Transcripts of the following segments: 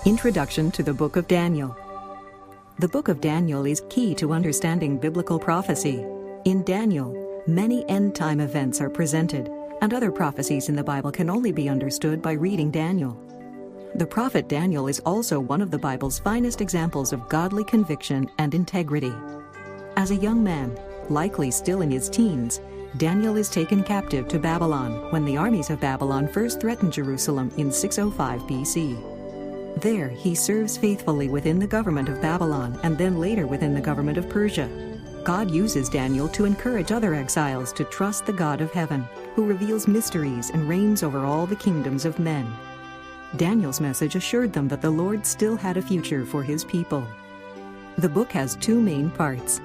Introduction to the Book of Daniel. The Book of Daniel is key to understanding biblical prophecy. In Daniel, many end-time events are presented, and other prophecies in the Bible can only be understood by reading Daniel. The prophet Daniel is also one of the Bible's finest examples of godly conviction and integrity. As a young man, likely still in his teens, Daniel is taken captive to Babylon when the armies of Babylon first threatened Jerusalem in 605 BC. There, he serves faithfully within the government of Babylon and then later within the government of Persia. God uses Daniel to encourage other exiles to trust the God of heaven, who reveals mysteries and reigns over all the kingdoms of men. Daniel's message assured them that the Lord still had a future for his people. The book has two main parts.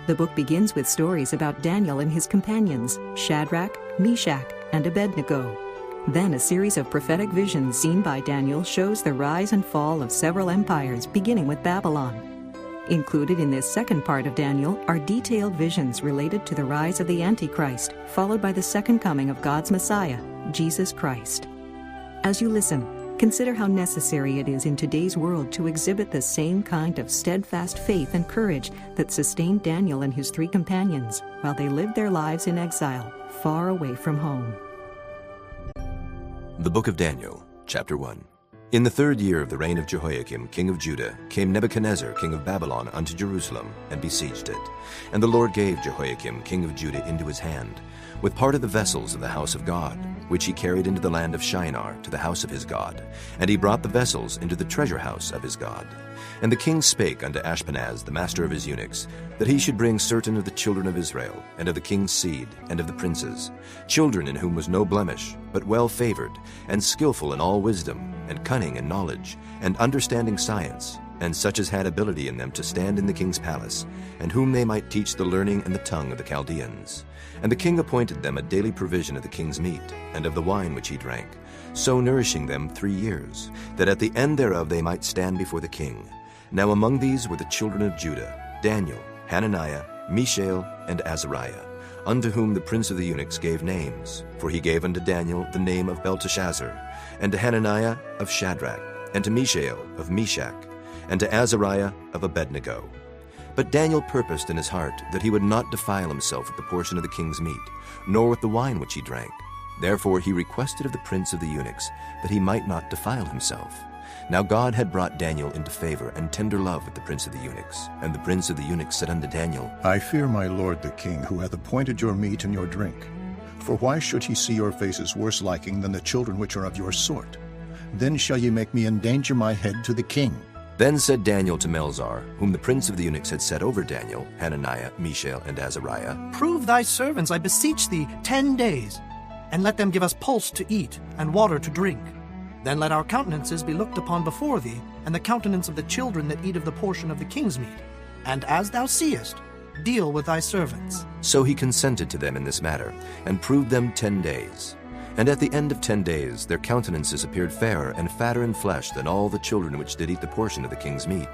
The book begins with stories about Daniel and his companions, Shadrach, Meshach, and Abednego. Then a series of prophetic visions seen by Daniel shows the rise and fall of several empires, beginning with Babylon. Included in this second part of Daniel are detailed visions related to the rise of the Antichrist, followed by the second coming of God's Messiah, Jesus Christ. As you listen, consider how necessary it is in today's world to exhibit the same kind of steadfast faith and courage that sustained Daniel and his three companions while they lived their lives in exile, far away from home. The Book of Daniel, Chapter 1. In the 3rd year of the reign of Jehoiakim, king of Judah, came Nebuchadnezzar, king of Babylon, unto Jerusalem, and besieged it. And the Lord gave Jehoiakim, king of Judah, into his hand, with part of the vessels of the house of God, which he carried into the land of Shinar, to the house of his God. And he brought the vessels into the treasure house of his God. And the king spake unto Ashpenaz, the master of his eunuchs, that he should bring certain of the children of Israel, and of the king's seed, and of the princes, children in whom was no blemish, but well favored, and skillful in all wisdom, and cunning in knowledge, and understanding science, and such as had ability in them to stand in the king's palace, and whom they might teach the learning and the tongue of the Chaldeans. And the king appointed them a daily provision of the king's meat, and of the wine which he drank, so nourishing them 3 years, that at the end thereof they might stand before the king. Now among these were the children of Judah, Daniel, Hananiah, Mishael, and Azariah, unto whom the prince of the eunuchs gave names. For he gave unto Daniel the name of Belteshazzar, and to Hananiah of Shadrach, and to Mishael of Meshach, and to Azariah of Abednego. But Daniel purposed in his heart that he would not defile himself with the portion of the king's meat, nor with the wine which he drank. Therefore he requested of the prince of the eunuchs that he might not defile himself. Now God had brought Daniel into favor and tender love with the prince of the eunuchs. And the prince of the eunuchs said unto Daniel, I fear my lord the king, who hath appointed your meat and your drink. For why should he see your faces worse liking than the children which are of your sort? Then shall ye make me endanger my head to the king. Then said Daniel to Melzar, whom the prince of the eunuchs had set over Daniel, Hananiah, Mishael, and Azariah, Prove thy servants, I beseech thee, 10 days, and let them give us pulse to eat and water to drink. Then let our countenances be looked upon before thee, and the countenance of the children that eat of the portion of the king's meat. And as thou seest, deal with thy servants. So he consented to them in this matter, and proved them 10 days. And at the end of 10 days their countenances appeared fairer and fatter in flesh than all the children which did eat the portion of the king's meat.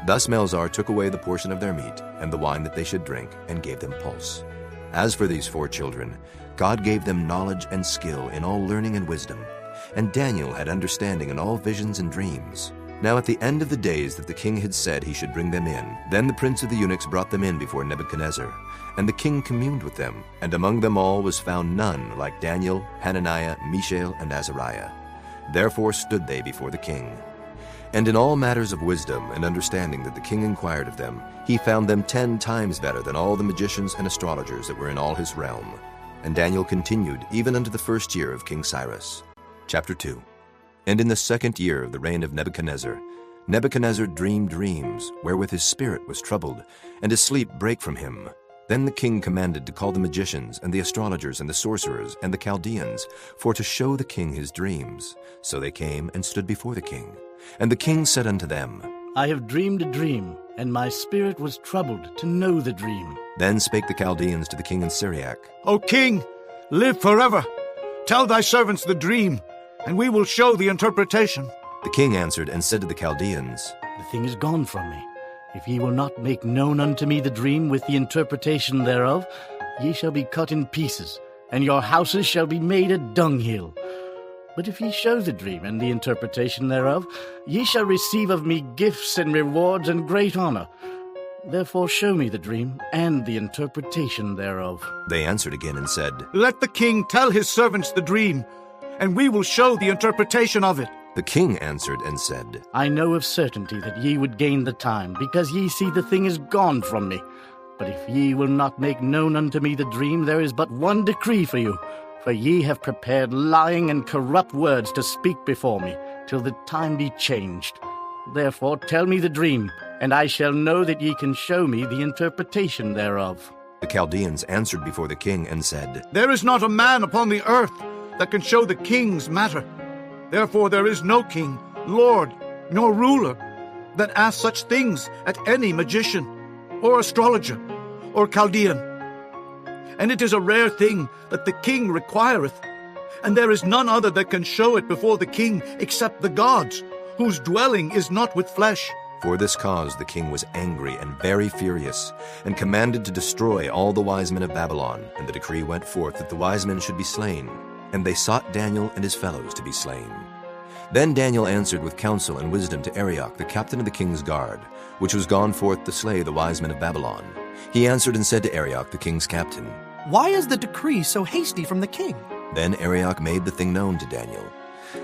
Thus Melzar took away the portion of their meat, and the wine that they should drink, and gave them pulse. As for these 4 children, God gave them knowledge and skill in all learning and wisdom. And Daniel had understanding in all visions and dreams. Now at the end of the days that the king had said he should bring them in, then the prince of the eunuchs brought them in before Nebuchadnezzar. And the king communed with them, and among them all was found none like Daniel, Hananiah, Mishael, and Azariah. Therefore stood they before the king. And in all matters of wisdom and understanding that the king inquired of them, he found them 10 times better than all the magicians and astrologers that were in all his realm. And Daniel continued even unto the 1st year of King Cyrus. Chapter 2. And in the 2nd year of the reign of Nebuchadnezzar, Nebuchadnezzar dreamed dreams, wherewith his spirit was troubled, and his sleep brake from him. Then the king commanded to call the magicians, and the astrologers, and the sorcerers, and the Chaldeans, for to show the king his dreams. So they came and stood before the king. And the king said unto them, I have dreamed a dream, and my spirit was troubled to know the dream. Then spake the Chaldeans to the king in Syriac, O king, live forever. Tell thy servants the dream, and we will show the interpretation. The king answered and said to the Chaldeans, The thing is gone from me. If ye will not make known unto me the dream with the interpretation thereof, ye shall be cut in pieces, and your houses shall be made a dunghill. But if ye show the dream and the interpretation thereof, ye shall receive of me gifts and rewards and great honor. Therefore show me the dream and the interpretation thereof. They answered again and said, Let the king tell his servants the dream, and we will show the interpretation of it. The king answered and said, I know of certainty that ye would gain the time, because ye see the thing is gone from me. But if ye will not make known unto me the dream, there is but one decree for you. For ye have prepared lying and corrupt words to speak before me, till the time be changed. Therefore tell me the dream, and I shall know that ye can show me the interpretation thereof. The Chaldeans answered before the king and said, There is not a man upon the earth that can show the king's matter. Therefore there is no king, lord, nor ruler that asks such things at any magician, or astrologer, or Chaldean. And it is a rare thing that the king requireth, and there is none other that can show it before the king except the gods, whose dwelling is not with flesh. For this cause the king was angry and very furious, and commanded to destroy all the wise men of Babylon. And the decree went forth that the wise men should be slain. And they sought Daniel and his fellows to be slain. Then Daniel answered with counsel and wisdom to Arioch, the captain of the king's guard, which was gone forth to slay the wise men of Babylon. He answered and said to Arioch, the king's captain, Why is the decree so hasty from the king? Then Arioch made the thing known to Daniel.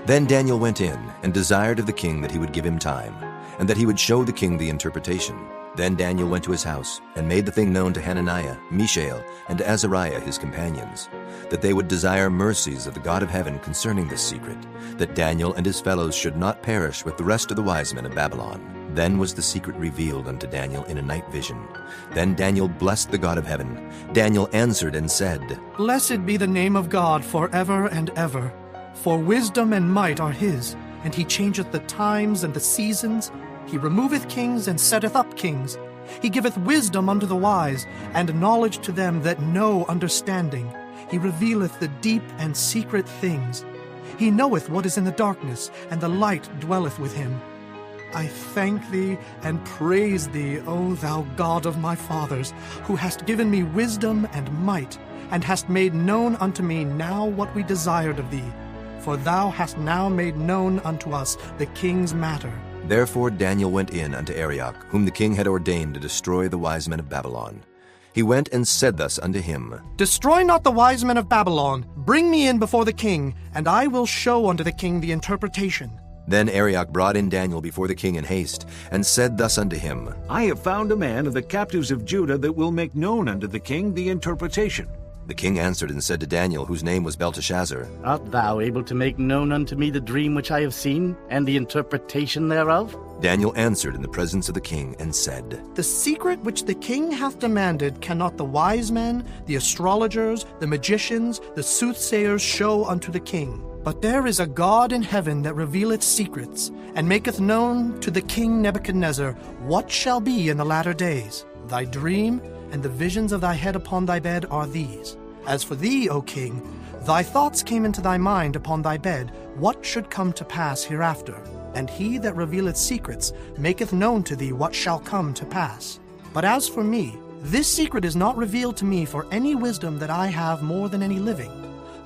Then Daniel went in and desired of the king that he would give him time, and that he would show the king the interpretation. Then Daniel went to his house, and made the thing known to Hananiah, Mishael, and to Azariah his companions, that they would desire mercies of the God of heaven concerning this secret, that Daniel and his fellows should not perish with the rest of the wise men of Babylon. Then was the secret revealed unto Daniel in a night vision. Then Daniel blessed the God of heaven. Daniel answered and said, Blessed be the name of God forever and ever. For wisdom and might are his, and he changeth the times and the seasons. He removeth kings and setteth up kings. He giveth wisdom unto the wise, and knowledge to them that know understanding. He revealeth the deep and secret things. He knoweth what is in the darkness, and the light dwelleth with him. I thank thee and praise thee, O thou God of my fathers, who hast given me wisdom and might, and hast made known unto me now what we desired of thee. For thou hast now made known unto us the king's matter. Therefore Daniel went in unto Arioch, whom the king had ordained to destroy the wise men of Babylon. He went and said thus unto him, Destroy not the wise men of Babylon. Bring me in before the king, and I will show unto the king the interpretation. Then Arioch brought in Daniel before the king in haste, and said thus unto him, I have found a man of the captives of Judah that will make known unto the king the interpretation. The king answered and said to Daniel, whose name was Belteshazzar, Art thou able to make known unto me the dream which I have seen, and the interpretation thereof? Daniel answered in the presence of the king, and said, The secret which the king hath demanded cannot the wise men, the astrologers, the magicians, the soothsayers show unto the king. But there is a God in heaven that revealeth secrets, and maketh known to the king Nebuchadnezzar what shall be in the latter days. Thy dream and the visions of thy head upon thy bed are these. As for thee, O king, thy thoughts came into thy mind upon thy bed, what should come to pass hereafter. And he that revealeth secrets maketh known to thee what shall come to pass. But as for me, this secret is not revealed to me for any wisdom that I have more than any living,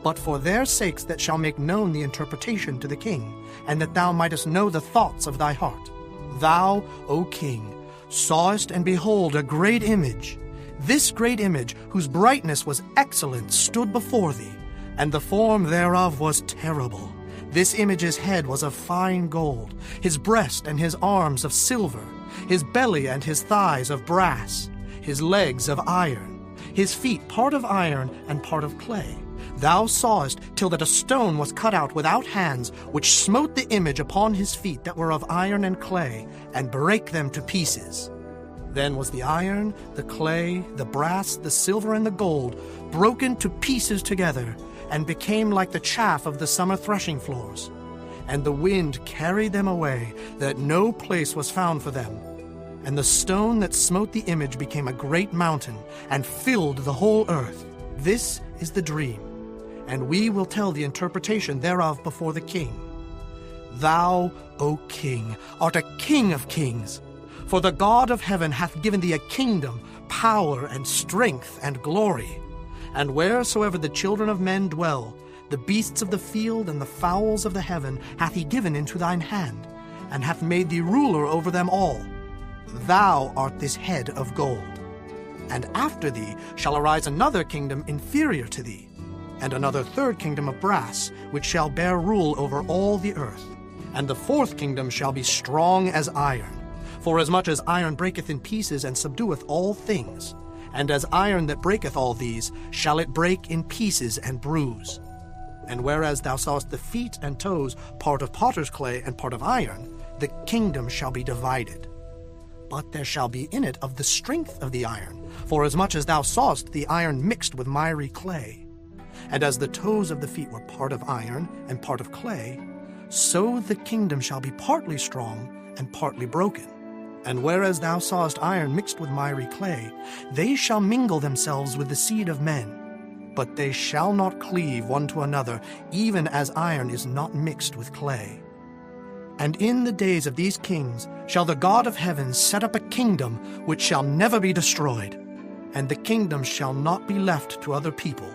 but for their sakes that shall make known the interpretation to the king, and that thou mightest know the thoughts of thy heart. Thou, O king, sawest and behold a great image. This great image, whose brightness was excellent, stood before thee, and the form thereof was terrible. This image's head was of fine gold, his breast and his arms of silver, his belly and his thighs of brass, his legs of iron, his feet part of iron and part of clay. Thou sawest till that a stone was cut out without hands, which smote the image upon his feet that were of iron and clay, and brake them to pieces. Then was the iron, the clay, the brass, the silver, and the gold broken to pieces together, and became like the chaff of the summer threshing floors. And the wind carried them away, that no place was found for them. And the stone that smote the image became a great mountain, and filled the whole earth. This is the dream, and we will tell the interpretation thereof before the king. Thou, O king, art a king of kings. For the God of heaven hath given thee a kingdom, power, and strength, and glory. And wheresoever the children of men dwell, The beasts of the field and the fowls of the heaven hath he given into thine hand, and hath made thee ruler over them all. Thou art this head of gold. And after thee shall arise another kingdom inferior to thee, and another third kingdom of brass, which shall bear rule over all the earth. And the fourth kingdom shall be strong as iron. For as much as iron breaketh in pieces and subdueth all things, and as iron that breaketh all these, shall it break in pieces and bruise. And whereas thou sawest the feet and toes, part of potter's clay and part of iron, the kingdom shall be divided. But there shall be in it of the strength of the iron, for as much as thou sawest the iron mixed with miry clay. And as the toes of the feet were part of iron and part of clay, so the kingdom shall be partly strong and partly broken. And whereas thou sawest iron mixed with miry clay, they shall mingle themselves with the seed of men, but they shall not cleave one to another, even as iron is not mixed with clay. And in the days of these kings shall the God of heaven set up a kingdom which shall never be destroyed, and the kingdom shall not be left to other people,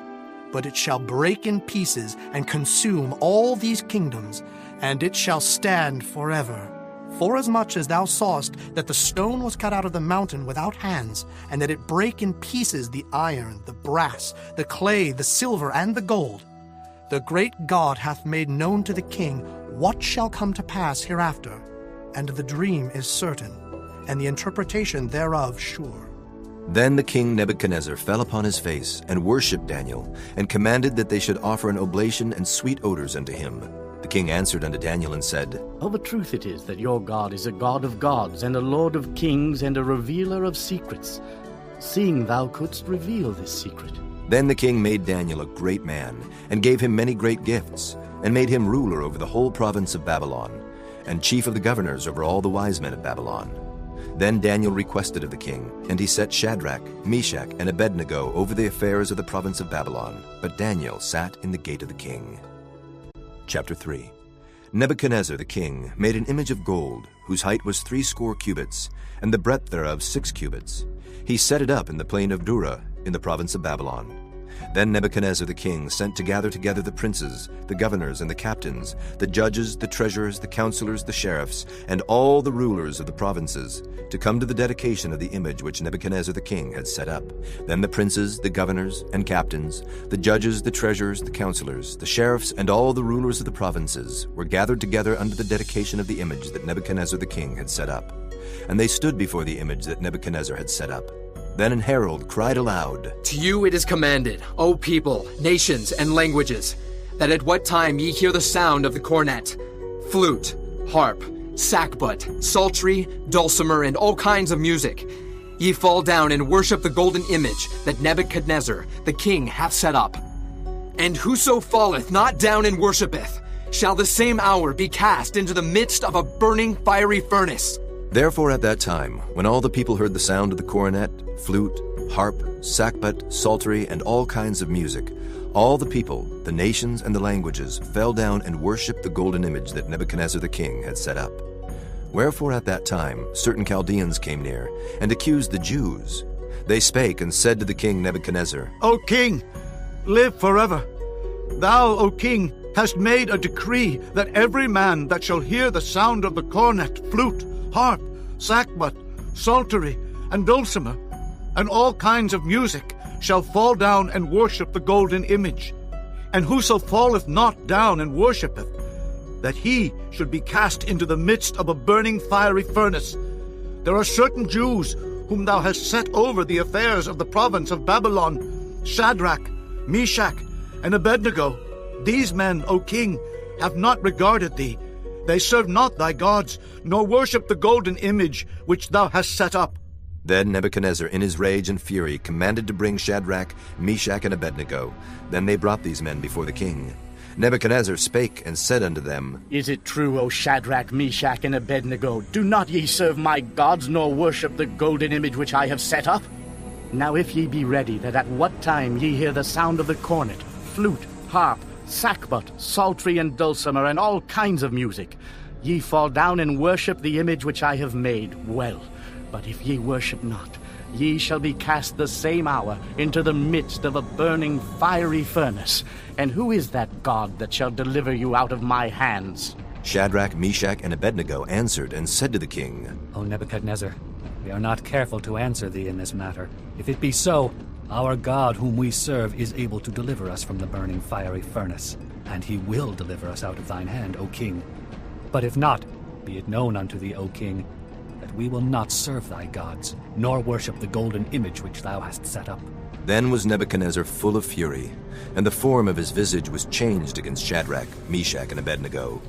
but it shall break in pieces and consume all these kingdoms, and it shall stand forever. Forasmuch as thou sawest that the stone was cut out of the mountain without hands, and that it brake in pieces the iron, the brass, the clay, the silver, and the gold, the great God hath made known to the king what shall come to pass hereafter, and the dream is certain, and the interpretation thereof sure. Then the king Nebuchadnezzar fell upon his face, and worshipped Daniel, and commanded that they should offer an oblation and sweet odors unto him. The king answered unto Daniel and said, Of a truth it is that your God is a God of gods, and a Lord of kings, and a revealer of secrets, seeing thou couldst reveal this secret. Then the king made Daniel a great man, and gave him many great gifts, and made him ruler over the whole province of Babylon, and chief of the governors over all the wise men of Babylon. Then Daniel requested of the king, and he set Shadrach, Meshach, and Abednego over the affairs of the province of Babylon. But Daniel sat in the gate of the king. Chapter 3. Nebuchadnezzar the king made an image of gold, whose height was 60 cubits, and the breadth thereof 6 cubits. He set it up in the plain of Dura, in the province of Babylon. Then Nebuchadnezzar the king sent to gather together the princes, the governors, and the captains, the judges, the treasurers, the counselors, the sheriffs, and all the rulers of the provinces, to come to the dedication of the image which Nebuchadnezzar the king had set up. Then the princes, the governors, and captains, the judges, the treasurers, the counselors, the sheriffs, and all the rulers of the provinces were gathered together unto the dedication of the image that Nebuchadnezzar the king had set up. And they stood before the image that Nebuchadnezzar had set up. Then an herald cried aloud, To you it is commanded, O people, nations, and languages, that at what time ye hear the sound of the cornet, flute, harp, sackbut, psaltery, dulcimer, and all kinds of music, ye fall down and worship the golden image that Nebuchadnezzar the king hath set up. And whoso falleth not down and worshipeth, shall the same hour be cast into the midst of a burning fiery furnace. Therefore at that time, when all the people heard the sound of the cornet, flute, harp, sackbut, psaltery, and all kinds of music, all the people, the nations, and the languages fell down and worshipped the golden image that Nebuchadnezzar the king had set up. Wherefore at that time certain Chaldeans came near, and accused the Jews. They spake and said to the king Nebuchadnezzar, O king, live forever. Thou, O king, hast made a decree that every man that shall hear the sound of the cornet, flute, harp, sackbut, psaltery, and dulcimer, and all kinds of music, shall fall down and worship the golden image. And whoso falleth not down and worshippeth, that he should be cast into the midst of a burning fiery furnace. There are certain Jews whom thou hast set over the affairs of the province of Babylon, Shadrach, Meshach, and Abednego. These men, O king, have not regarded thee. They serve not thy gods, nor worship the golden image which thou hast set up. Then Nebuchadnezzar in his rage and fury commanded to bring Shadrach, Meshach, and Abednego. Then they brought these men before the king. Nebuchadnezzar spake and said unto them, Is it true, O Shadrach, Meshach, and Abednego, do not ye serve my gods, nor worship the golden image which I have set up? Now if ye be ready, that at what time ye hear the sound of the cornet, flute, harp, sackbut, psaltery, and dulcimer, and all kinds of music, ye fall down and worship the image which I have made, well. But if ye worship not, ye shall be cast the same hour into the midst of a burning fiery furnace. And who is that God that shall deliver you out of my hands? Shadrach, Meshach, and Abednego answered and said to the king, O Nebuchadnezzar, we are not careful to answer thee in this matter. If it be so, our God whom we serve is able to deliver us from the burning fiery furnace, and he will deliver us out of thine hand, O king. But if not, be it known unto thee, O king, that we will not serve thy gods, nor worship the golden image which thou hast set up. Then was Nebuchadnezzar full of fury, and the form of his visage was changed against Shadrach, Meshach, and Abednego.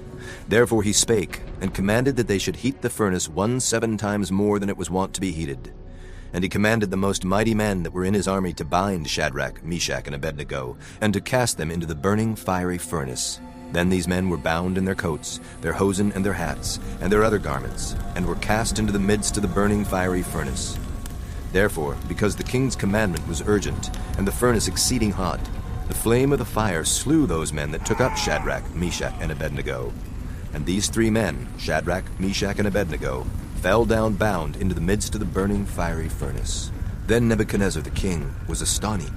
Therefore he spake, and commanded that they should heat the furnace 17 times more than it was wont to be heated. And he commanded the most mighty men that were in his army to bind Shadrach, Meshach, and Abednego, and to cast them into the burning fiery furnace. Then these men were bound in their coats, their hosen, and their hats, and their other garments, and were cast into the midst of the burning fiery furnace. Therefore, because the king's commandment was urgent, and the furnace exceeding hot, the flame of the fire slew those men that took up Shadrach, Meshach, and Abednego. And these 3 men, Shadrach, Meshach, and Abednego, fell down bound into the midst of the burning fiery furnace. Then Nebuchadnezzar the king was astonished,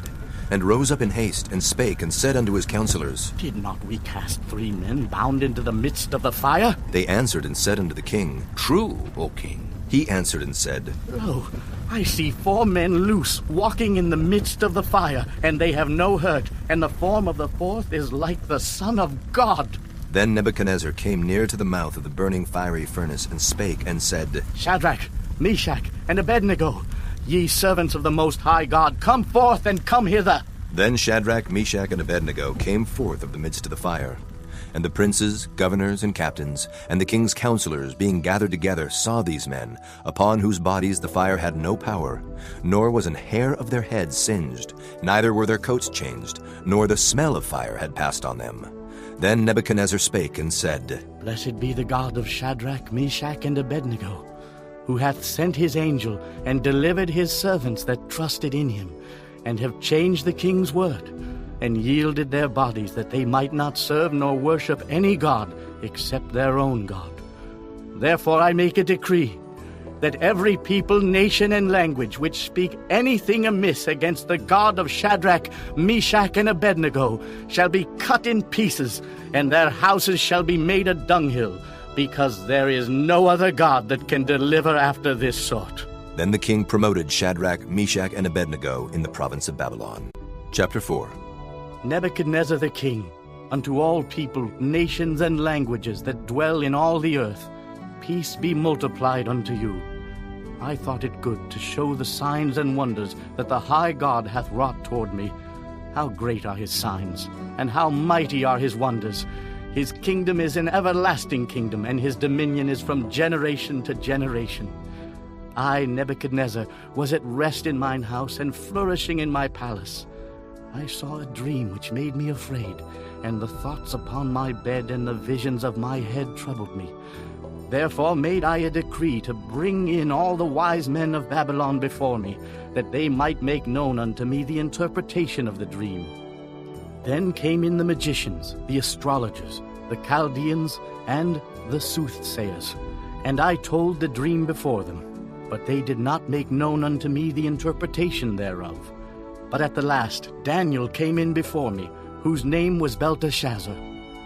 and rose up in haste, and spake, and said unto his counselors, Did not we cast 3 men bound into the midst of the fire? They answered and said unto the king, True, O king. He answered and said, Lo, I see 4 men loose, walking in the midst of the fire, and they have no hurt, and the form of the 4th is like the Son of God. Then Nebuchadnezzar came near to the mouth of the burning fiery furnace, and spake, and said, Shadrach, Meshach, and Abednego, ye servants of the Most High God, come forth and come hither. Then Shadrach, Meshach, and Abednego came forth of the midst of the fire. And the princes, governors, and captains, and the king's counselors, being gathered together, saw these men, upon whose bodies the fire had no power, nor was an hair of their heads singed, neither were their coats changed, nor the smell of fire had passed on them. Then Nebuchadnezzar spake and said, Blessed be the God of Shadrach, Meshach, and Abednego, who hath sent his angel and delivered his servants that trusted in him, and have changed the king's word, and yielded their bodies that they might not serve nor worship any god except their own God. Therefore I make a decree, that every people, nation, and language which speak anything amiss against the God of Shadrach, Meshach, and Abednego shall be cut in pieces, and their houses shall be made a dunghill, because there is no other God that can deliver after this sort. Then the king promoted Shadrach, Meshach, and Abednego in the province of Babylon. Chapter 4. Nebuchadnezzar the king, unto all people, nations, and languages that dwell in all the earth, peace be multiplied unto you. I thought it good to show the signs and wonders that the high God hath wrought toward me. How great are his signs, and how mighty are his wonders! His kingdom is an everlasting kingdom, and his dominion is from generation to generation. I, Nebuchadnezzar, was at rest in mine house, and flourishing in my palace. I saw a dream which made me afraid, and the thoughts upon my bed and the visions of my head troubled me. Therefore made I a decree to bring in all the wise men of Babylon before me, that they might make known unto me the interpretation of the dream. Then came in the magicians, the astrologers, the Chaldeans, and the soothsayers, and I told the dream before them. But they did not make known unto me the interpretation thereof. But at the last Daniel came in before me, whose name was Belteshazzar,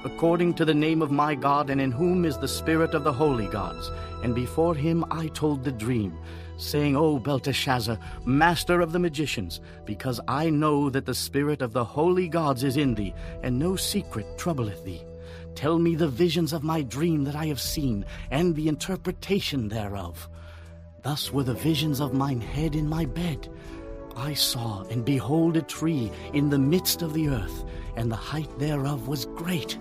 according to the name of my God, and in whom is the spirit of the holy gods. And before him I told the dream, saying, O Belteshazzar, master of the magicians, because I know that the spirit of the holy gods is in thee, and no secret troubleth thee. Tell me the visions of my dream that I have seen, and the interpretation thereof. Thus were the visions of mine head in my bed. I saw, and behold, a tree in the midst of the earth, and the height thereof was great.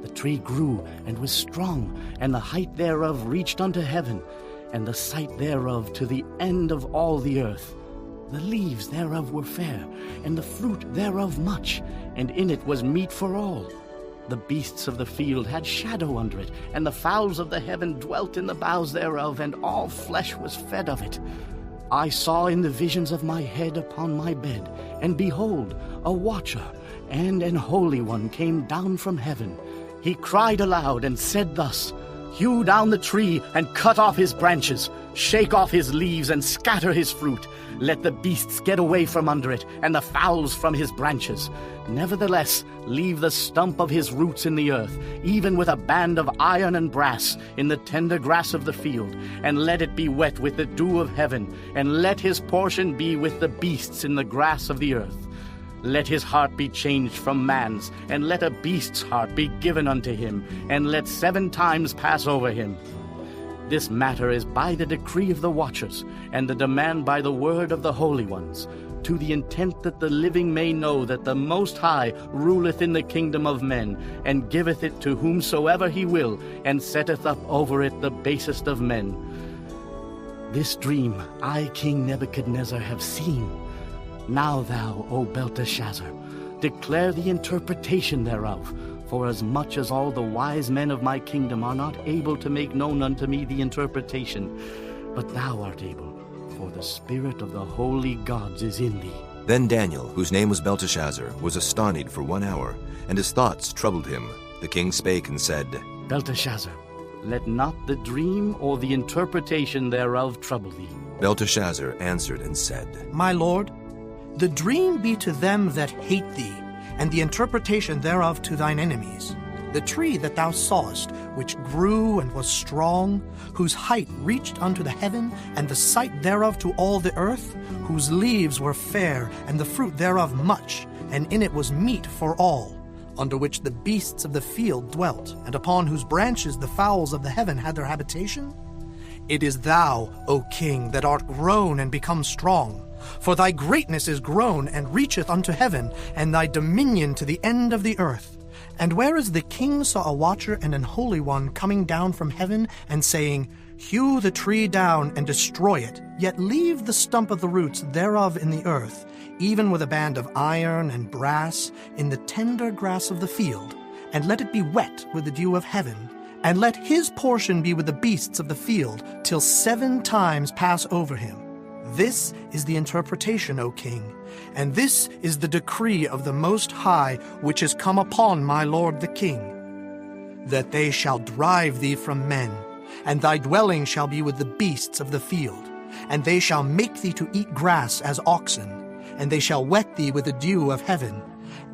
The tree grew, and was strong, and the height thereof reached unto heaven, and the sight thereof to the end of all the earth. The leaves thereof were fair, and the fruit thereof much, and in it was meat for all. The beasts of the field had shadow under it, and the fowls of the heaven dwelt in the boughs thereof, and all flesh was fed of it. I saw in the visions of my head upon my bed, and behold, a watcher, and an holy one came down from heaven. He cried aloud and said thus, Hew down the tree and cut off his branches. Shake off his leaves and scatter his fruit. Let the beasts get away from under it, and the fowls from his branches. Nevertheless, leave the stump of his roots in the earth, even with a band of iron and brass, in the tender grass of the field, and let it be wet with the dew of heaven, and let his portion be with the beasts in the grass of the earth. Let his heart be changed from man's, and let a beast's heart be given unto him, and let 7 times pass over him. This matter is by the decree of the watchers, and the demand by the word of the holy ones, to the intent that the living may know that the Most High ruleth in the kingdom of men, and giveth it to whomsoever he will, and setteth up over it the basest of men. This dream I, King Nebuchadnezzar, have seen. Now thou, O Belteshazzar, declare the interpretation thereof, for as much as all the wise men of my kingdom are not able to make known unto me the interpretation, but thou art able, for the spirit of the holy gods is in thee. Then Daniel, whose name was Belteshazzar, was astonied for 1 hour, and his thoughts troubled him. The king spake and said, Belteshazzar, let not the dream or the interpretation thereof trouble thee. Belteshazzar answered and said, My lord, the dream be to them that hate thee, and the interpretation thereof to thine enemies. The tree that thou sawest, which grew and was strong, whose height reached unto the heaven, and the sight thereof to all the earth, whose leaves were fair, and the fruit thereof much, and in it was meat for all, under which the beasts of the field dwelt, and upon whose branches the fowls of the heaven had their habitation? It is thou, O king, that art grown and become strong. For thy greatness is grown and reacheth unto heaven, and thy dominion to the end of the earth. And whereas the king saw a watcher and an holy one coming down from heaven, and saying, Hew the tree down and destroy it, yet leave the stump of the roots thereof in the earth, even with a band of iron and brass, in the tender grass of the field, and let it be wet with the dew of heaven, and let his portion be with the beasts of the field, till 7 times pass over him. This is the interpretation, O king, and this is the decree of the Most High, which is come upon my lord the king, that they shall drive thee from men, and thy dwelling shall be with the beasts of the field, and they shall make thee to eat grass as oxen, and they shall wet thee with the dew of heaven,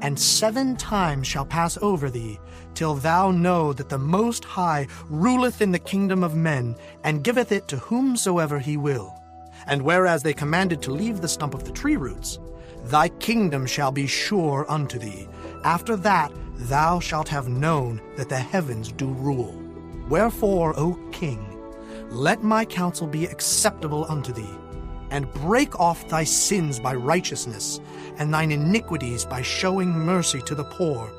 and 7 times shall pass over thee, till thou know that the Most High ruleth in the kingdom of men, and giveth it to whomsoever he will. And whereas they commanded to leave the stump of the tree roots, thy kingdom shall be sure unto thee. After that thou shalt have known that the heavens do rule. Wherefore, O king, let my counsel be acceptable unto thee, and break off thy sins by righteousness, and thine iniquities by showing mercy to the poor,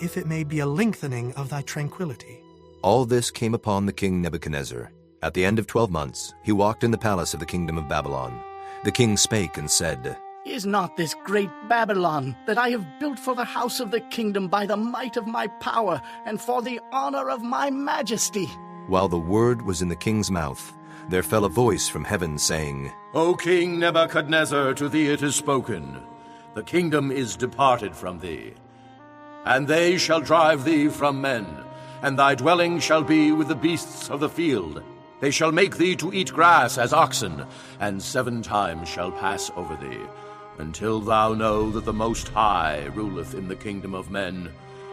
if it may be a lengthening of thy tranquility. All this came upon the king Nebuchadnezzar. At the end of 12 months, he walked in the palace of the kingdom of Babylon. The king spake and said, Is not this great Babylon, that I have built for the house of the kingdom by the might of my power, and for the honor of my majesty? While the word was in the king's mouth, there fell a voice from heaven, saying, O King Nebuchadnezzar, to thee it is spoken, the kingdom is departed from thee. And they shall drive thee from men, and thy dwelling shall be with the beasts of the field. They shall make thee to eat grass as oxen, and 7 times shall pass over thee, until thou know that the Most High ruleth in the kingdom of men,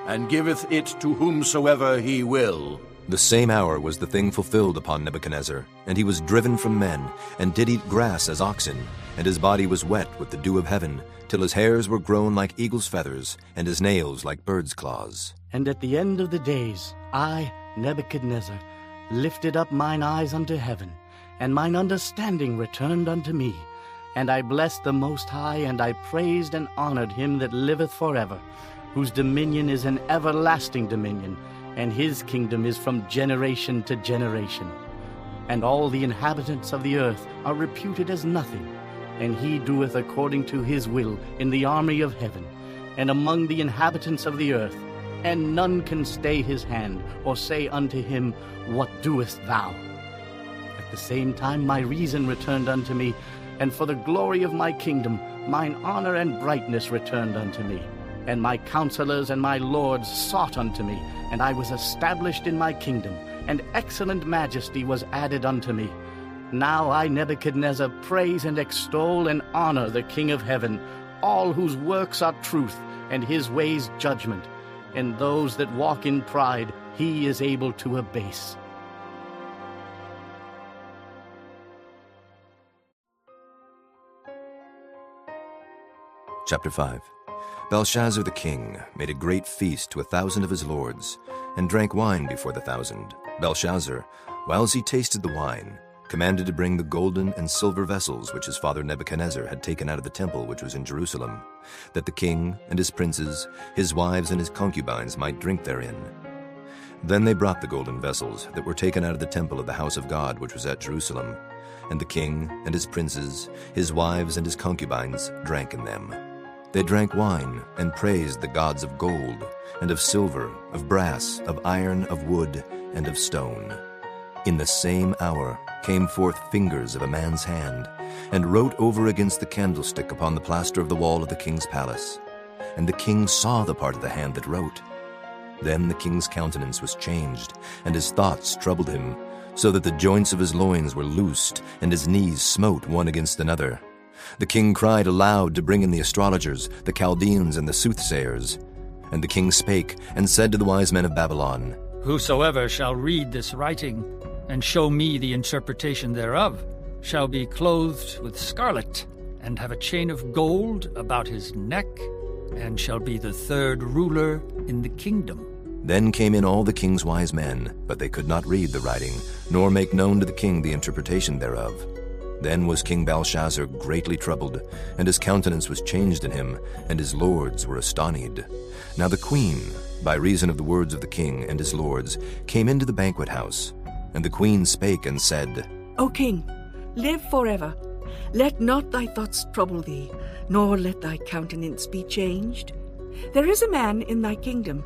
and giveth it to whomsoever he will. The same hour was the thing fulfilled upon Nebuchadnezzar, and he was driven from men, and did eat grass as oxen, and his body was wet with the dew of heaven, till his hairs were grown like eagle's feathers, and his nails like bird's claws. And at the end of the days, I, Nebuchadnezzar, lifted up mine eyes unto heaven, and mine understanding returned unto me. And I blessed the Most High, and I praised and honored him that liveth forever, whose dominion is an everlasting dominion, and his kingdom is from generation to generation. And all the inhabitants of the earth are reputed as nothing, and he doeth according to his will in the army of heaven, and among the inhabitants of the earth, and none can stay his hand, or say unto him, What doest thou? At the same time my reason returned unto me, and for the glory of my kingdom mine honor and brightness returned unto me. And my counselors and my lords sought unto me, and I was established in my kingdom, and excellent majesty was added unto me. Now I, Nebuchadnezzar, praise and extol and honor the King of heaven, all whose works are truth, and his ways judgment. And those that walk in pride he is able to abase. Chapter 5. Belshazzar the king made a great feast to 1,000 of his lords, and drank wine before the 1,000. Belshazzar, whiles he tasted the wine, commanded to bring the golden and silver vessels which his father Nebuchadnezzar had taken out of the temple which was in Jerusalem, that the king and his princes, his wives and his concubines might drink therein. Then they brought the golden vessels that were taken out of the temple of the house of God which was at Jerusalem, and the king and his princes, his wives and his concubines drank in them. They drank wine and praised the gods of gold, and of silver, of brass, of iron, of wood, and of stone. In the same hour came forth fingers of a man's hand, and wrote over against the candlestick upon the plaster of the wall of the king's palace. And the king saw the part of the hand that wrote. Then the king's countenance was changed, and his thoughts troubled him, so that the joints of his loins were loosed, and his knees smote one against another. The king cried aloud to bring in the astrologers, the Chaldeans, and the soothsayers. And the king spake, and said to the wise men of Babylon, Whosoever shall read this writing, and show me the interpretation thereof, shall be clothed with scarlet, and have a chain of gold about his neck, and shall be the third ruler in the kingdom. Then came in all the king's wise men, but they could not read the writing, nor make known to the king the interpretation thereof. Then was King Belshazzar greatly troubled, and his countenance was changed in him, and his lords were astonied. Now the queen, by reason of the words of the king and his lords, came into the banquet house. And the queen spake and said, O king, live forever. Let not thy thoughts trouble thee, nor let thy countenance be changed. There is a man in thy kingdom,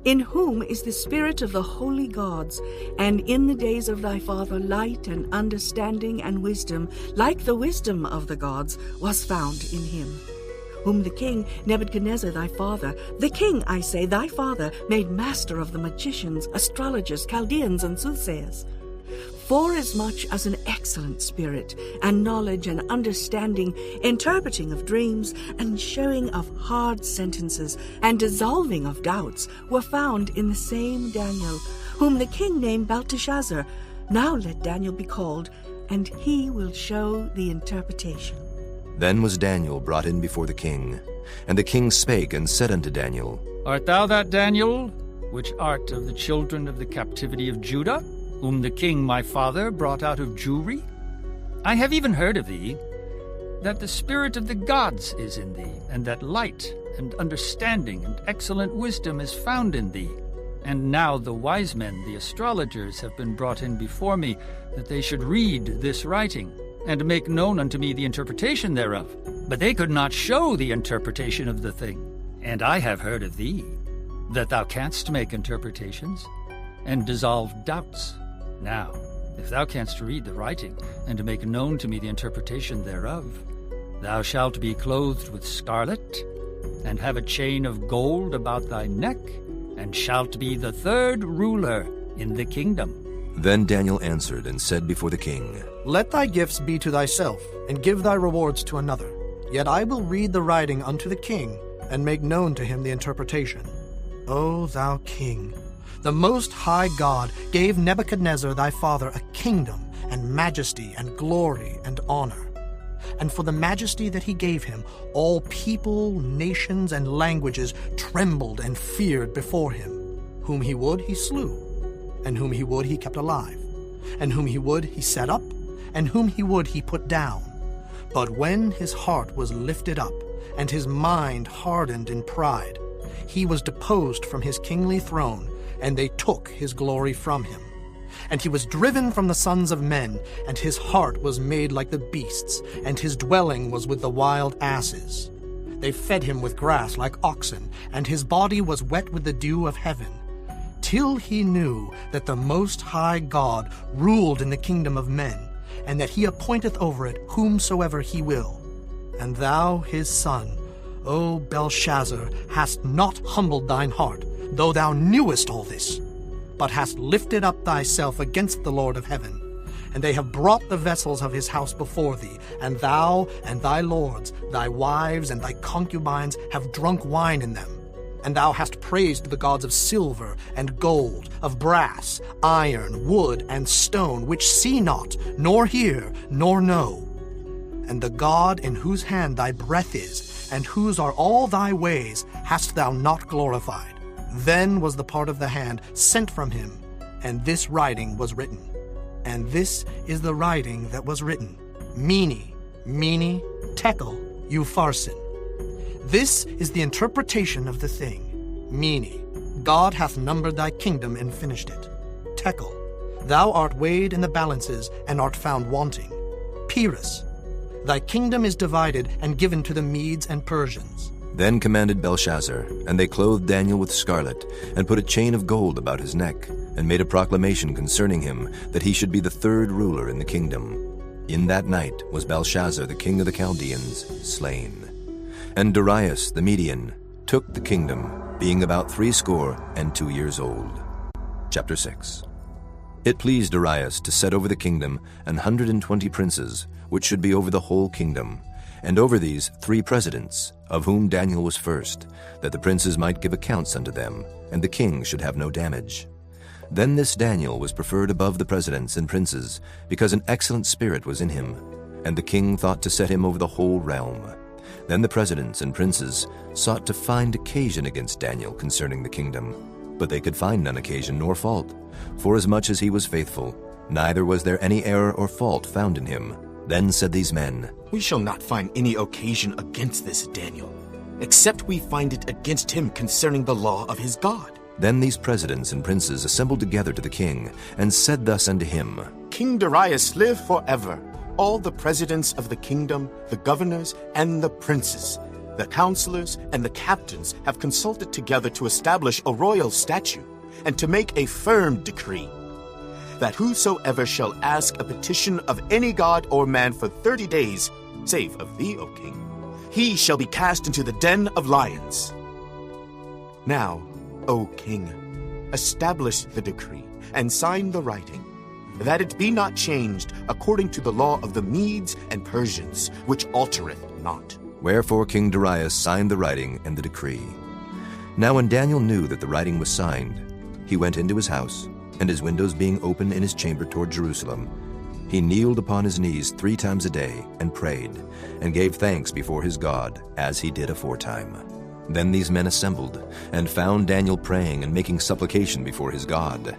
in whom is the spirit of the holy gods, and in the days of thy father light and understanding and wisdom, like the wisdom of the gods, was found in him, whom the king Nebuchadnezzar thy father, the king, I say, thy father, made master of the magicians, astrologers, Chaldeans, and soothsayers. Forasmuch as an excellent spirit, and knowledge and understanding, interpreting of dreams, and showing of hard sentences, and dissolving of doubts, were found in the same Daniel, whom the king named Belteshazzar. Now let Daniel be called, and he will show the interpretation. Then was Daniel brought in before the king. And the king spake and said unto Daniel, Art thou that Daniel, which art of the children of the captivity of Judah, whom the king my father brought out of Jewry? I have even heard of thee, that the spirit of the gods is in thee, and that light and understanding and excellent wisdom is found in thee. And now the wise men, the astrologers, have been brought in before me, that they should read this writing, and make known unto me the interpretation thereof. But they could not show the interpretation of the thing. And I have heard of thee, that thou canst make interpretations, and dissolve doubts. Now, if thou canst read the writing, and to make known to me the interpretation thereof, thou shalt be clothed with scarlet, and have a chain of gold about thy neck, and shalt be the third ruler in the kingdom. Then Daniel answered and said before the king, Let thy gifts be to thyself, and give thy rewards to another. Yet I will read the writing unto the king, and make known to him the interpretation. O thou king, the Most High God gave Nebuchadnezzar thy father a kingdom, and majesty, and glory, and honor. And for the majesty that he gave him, all people, nations, and languages trembled and feared before him. Whom he would, he slew, and whom he would, he kept alive, and whom he would, he set up, and whom he would, he put down. But when his heart was lifted up, and his mind hardened in pride, he was deposed from his kingly throne, and they took his glory from him. And he was driven from the sons of men, and his heart was made like the beasts, and his dwelling was with the wild asses. They fed him with grass like oxen, and his body was wet with the dew of heaven, till he knew that the Most High God ruled in the kingdom of men, and that he appointeth over it whomsoever he will. And thou, his son, O Belshazzar, hast not humbled thine heart, though thou knewest all this. but hast lifted up thyself against the Lord of heaven. And they have brought the vessels of his house before thee, and thou and thy lords, thy wives and thy concubines have drunk wine in them. And thou hast praised the gods of silver and gold, of brass, iron, wood, and stone, which see not, nor hear, nor know. And the God in whose hand thy breath is, and whose are all thy ways, hast thou not glorified. Then was the part of the hand sent from him, and this writing was written. And this is the writing that was written. Mene, Mene, Tekel, Upharsin. This is the interpretation of the thing. Mene, God hath numbered thy kingdom and finished it. Tekel, thou art weighed in the balances and art found wanting. Peres, thy kingdom is divided and given to the Medes and Persians. Then commanded Belshazzar, and they clothed Daniel with scarlet, and put a chain of gold about his neck, and made a proclamation concerning him, that he should be the third ruler in the kingdom. In that night was Belshazzar the king of the Chaldeans slain. And Darius the Median took the kingdom, being about 62 years old. Chapter 6. It pleased Darius to set over the kingdom 120 princes, which should be over the whole kingdom, and over these 3 presidents, of whom Daniel was first, that the princes might give accounts unto them, and the king should have no damage. Then this Daniel was preferred above the presidents and princes, because an excellent spirit was in him, and the king thought to set him over the whole realm. Then the presidents and princes sought to find occasion against Daniel concerning the kingdom, but they could find none occasion nor fault, forasmuch as he was faithful, neither was there any error or fault found in him. Then said these men, We shall not find any occasion against this Daniel, except we find it against him concerning the law of his God. Then these presidents and princes assembled together to the king, and said thus unto him, King Darius, live forever. All the presidents of the kingdom, the governors, and the princes, the counselors, and the captains have consulted together to establish a royal statute, and to make a firm decree, that whosoever shall ask a petition of any god or man for 30 days, save of thee, O king, he shall be cast into the den of lions. Now, O king, establish the decree, and sign the writing, that it be not changed according to the law of the Medes and Persians, which altereth not. Wherefore King Darius signed the writing and the decree. Now when Daniel knew that the writing was signed, he went into his house, and his windows being open in his chamber toward Jerusalem, he kneeled upon his knees 3 times a day, and prayed, and gave thanks before his God, as he did aforetime. Then these men assembled, and found Daniel praying and making supplication before his God.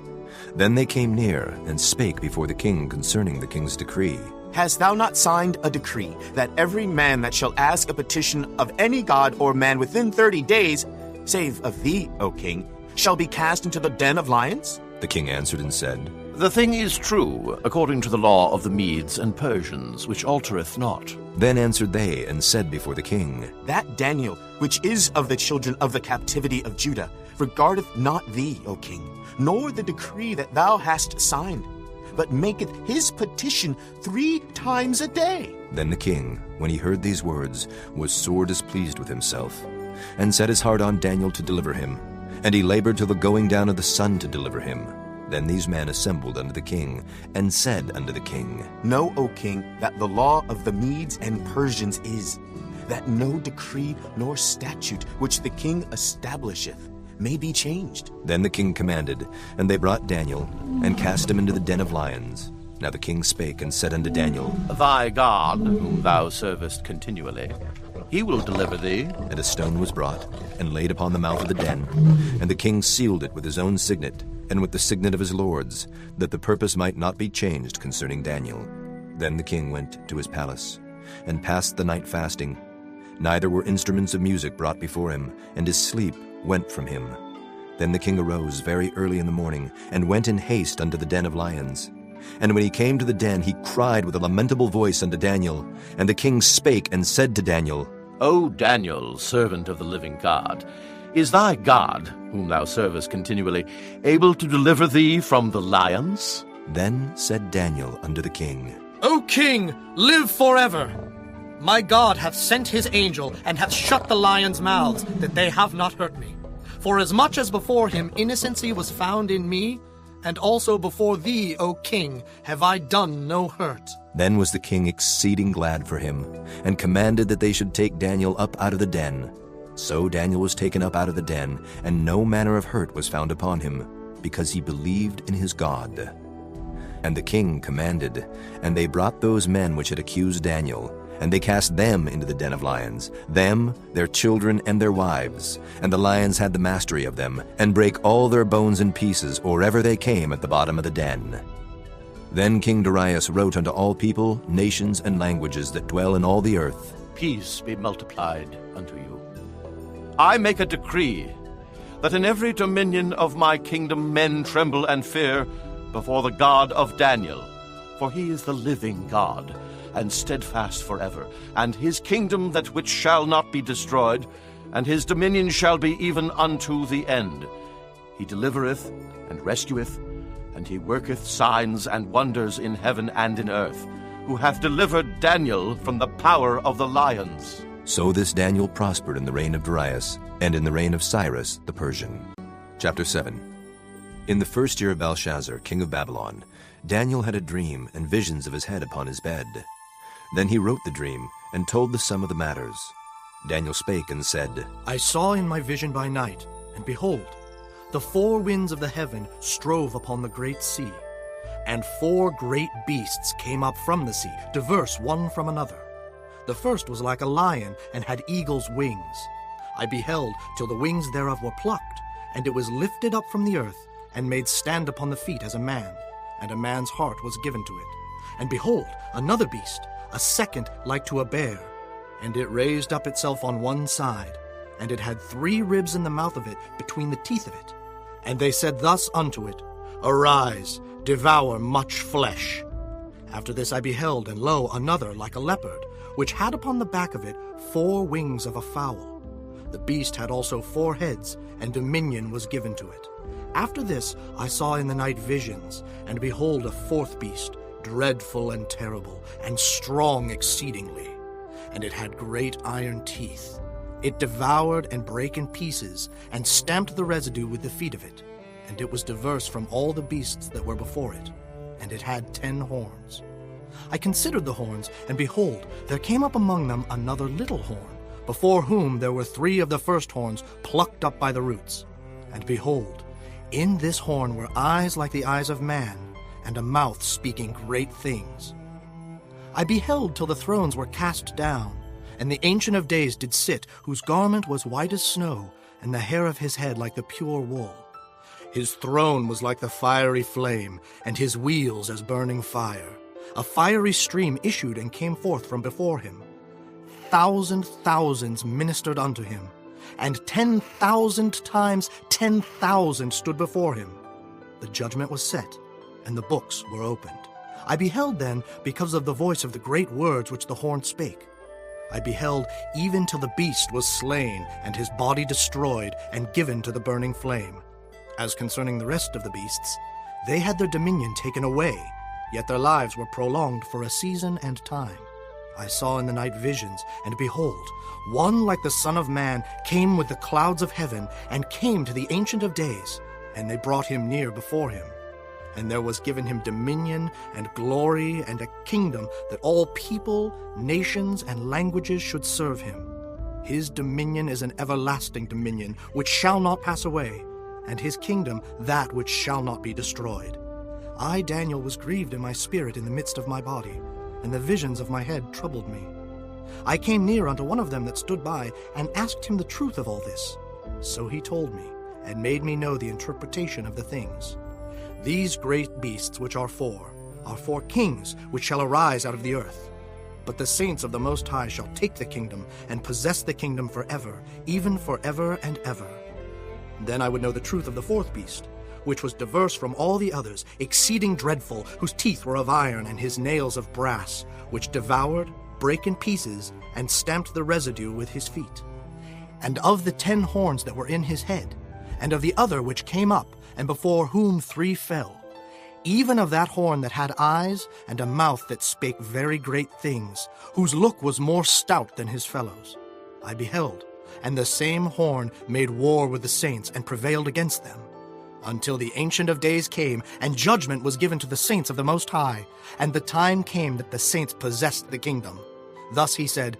Then they came near, and spake before the king concerning the king's decree. Hast thou not signed a decree, that every man that shall ask a petition of any god or man within 30 days, save of thee, O king, shall be cast into the den of lions? The king answered and said, The thing is true, according to the law of the Medes and Persians, which altereth not. Then answered they, and said before the king, That Daniel, which is of the children of the captivity of Judah, regardeth not thee, O king, nor the decree that thou hast signed, but maketh his petition 3 times a day. Then the king, when he heard these words, was sore displeased with himself, and set his heart on Daniel to deliver him, and he labored till the going down of the sun to deliver him. Then these men assembled unto the king, and said unto the king, Know, O king, that the law of the Medes and Persians is, that no decree nor statute which the king establisheth may be changed. Then the king commanded, and they brought Daniel, and cast him into the den of lions. Now the king spake and said unto Daniel, Thy God, whom thou servest continually, he will deliver thee. And a stone was brought, and laid upon the mouth of the den, and the king sealed it with his own signet, and with the signet of his lords, that the purpose might not be changed concerning Daniel. Then the king went to his palace, and passed the night fasting. Neither were instruments of music brought before him, and his sleep went from him. Then the king arose very early in the morning, and went in haste unto the den of lions. And when he came to the den, he cried with a lamentable voice unto Daniel. And the king spake and said to Daniel, O Daniel, servant of the living God, is thy God, whom thou servest continually, able to deliver thee from the lions? Then said Daniel unto the king, O king, live forever! My God hath sent his angel, and hath shut the lions' mouths, that they have not hurt me. For as much as before him innocency was found in me, And also before thee, O king, have I done no hurt. Then was the king exceeding glad for him, and commanded that they should take Daniel up out of the den. So Daniel was taken up out of the den, and no manner of hurt was found upon him, because he believed in his God. And the king commanded, and they brought those men which had accused Daniel, and they cast them into the den of lions, them, their children, and their wives. And the lions had the mastery of them, and brake all their bones in pieces, or ever they came at the bottom of the den. Then King Darius wrote unto all people, nations, and languages that dwell in all the earth, Peace be multiplied unto you. I make a decree, that in every dominion of my kingdom men tremble and fear before the God of Daniel, for he is the living God, and steadfast forever, and his kingdom that which shall not be destroyed, and his dominion shall be even unto the end. He delivereth and rescueth, and he worketh signs and wonders in heaven and in earth, who hath delivered Daniel from the power of the lions. So this Daniel prospered in the reign of Darius, and in the reign of Cyrus the Persian. Chapter 7. In the first year of Belshazzar, king of Babylon, Daniel had a dream and visions of his head upon his bed. Then he wrote the dream, and told the sum of the matters. Daniel spake and said, I saw in my vision by night, and behold, the four winds of the heaven strove upon the great sea, and four great beasts came up from the sea, diverse one from another. The first was like a lion, and had eagle's wings. I beheld till the wings thereof were plucked, and it was lifted up from the earth, and made stand upon the feet as a man, and a man's heart was given to it. And behold, another beast, a second like to a bear, and it raised up itself on one side, and it had 3 ribs in the mouth of it between the teeth of it. And they said thus unto it, Arise, devour much flesh. After this I beheld, and lo, another like a leopard, which had upon the back of it 4 wings of a fowl. The beast had also 4 heads, and dominion was given to it. After this I saw in the night visions, and behold, a 4th beast, dreadful and terrible, and strong exceedingly. And it had great iron teeth. It devoured and brake in pieces, and stamped the residue with the feet of it. And it was diverse from all the beasts that were before it. And it had 10 horns. I considered the horns, and behold, there came up among them another little horn, before whom there were 3 of the first horns plucked up by the roots. And behold, in this horn were eyes like the eyes of man, and a mouth speaking great things. I beheld till the thrones were cast down, and the Ancient of Days did sit, whose garment was white as snow, and the hair of his head like the pure wool. His throne was like the fiery flame, and his wheels as burning fire. A fiery stream issued and came forth from before him. Thousands ministered unto him, and 10,000 times 10,000 stood before him. The judgment was set, and the books were opened. I beheld then, because of the voice of the great words which the horn spake. I beheld even till the beast was slain, and his body destroyed, and given to the burning flame. As concerning the rest of the beasts, they had their dominion taken away, yet their lives were prolonged for a season and time. I saw in the night visions, and behold, one like the Son of Man came with the clouds of heaven, and came to the Ancient of Days, and they brought him near before him. And there was given him dominion and glory and a kingdom, that all people, nations, and languages should serve him. His dominion is an everlasting dominion, which shall not pass away, and his kingdom that which shall not be destroyed. I, Daniel, was grieved in my spirit in the midst of my body, and the visions of my head troubled me. I came near unto one of them that stood by, and asked him the truth of all this. So he told me, and made me know the interpretation of the things. These great beasts which are 4 kings which shall arise out of the earth. But the saints of the Most High shall take the kingdom, and possess the kingdom forever, even forever and ever. Then I would know the truth of the 4th beast, which was diverse from all the others, exceeding dreadful, whose teeth were of iron, and his nails of brass, which devoured, brake in pieces, and stamped the residue with his feet. And of the 10 horns that were in his head, and of the other which came up, and before whom 3 fell, even of that horn that had eyes, and a mouth that spake very great things, whose look was more stout than his fellows, I beheld, and the same horn made war with the saints, and prevailed against them. until the Ancient of Days came, and judgment was given to the saints of the Most High, and the time came that the saints possessed the kingdom. Thus he said,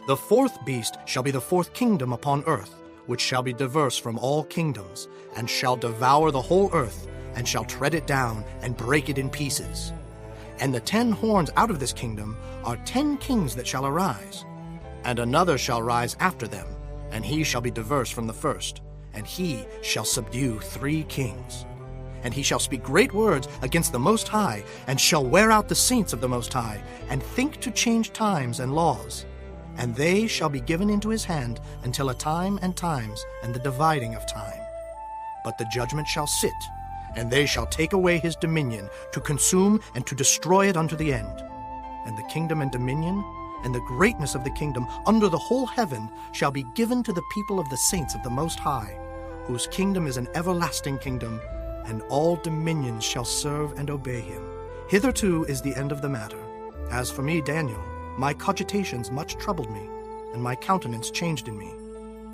The fourth beast shall be the fourth kingdom upon earth, which shall be diverse from all kingdoms, and shall devour the whole earth, and shall tread it down, and break it in pieces. And the 10 horns out of this kingdom are 10 kings that shall arise. And another shall rise after them, and he shall be diverse from the first, and he shall subdue 3 kings. And he shall speak great words against the Most High, and shall wear out the saints of the Most High, and think to change times and laws. And they shall be given into his hand until a time and times, and the dividing of time. But the judgment shall sit, and they shall take away his dominion, to consume and to destroy it unto the end. And the kingdom and dominion, and the greatness of the kingdom under the whole heaven shall be given to the people of the saints of the Most High, whose kingdom is an everlasting kingdom, and all dominions shall serve and obey him. Hitherto is the end of the matter. As for me, Daniel, my cogitations much troubled me, and my countenance changed in me.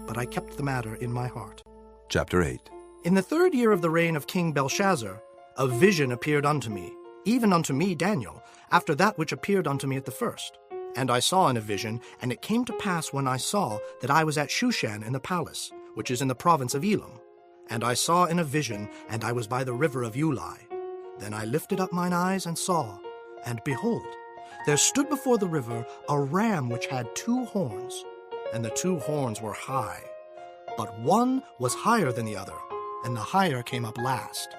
But I kept the matter in my heart. Chapter 8. In the 3rd year of the reign of King Belshazzar, a vision appeared unto me, even unto me, Daniel, after that which appeared unto me at the first. And I saw in a vision, and it came to pass when I saw that I was at Shushan in the palace, which is in the province of Elam. And I saw in a vision, and I was by the river of Ulai. Then I lifted up mine eyes and saw, and behold, there stood before the river a ram which had 2 horns, and the 2 horns were high. But one was higher than the other, and the higher came up last.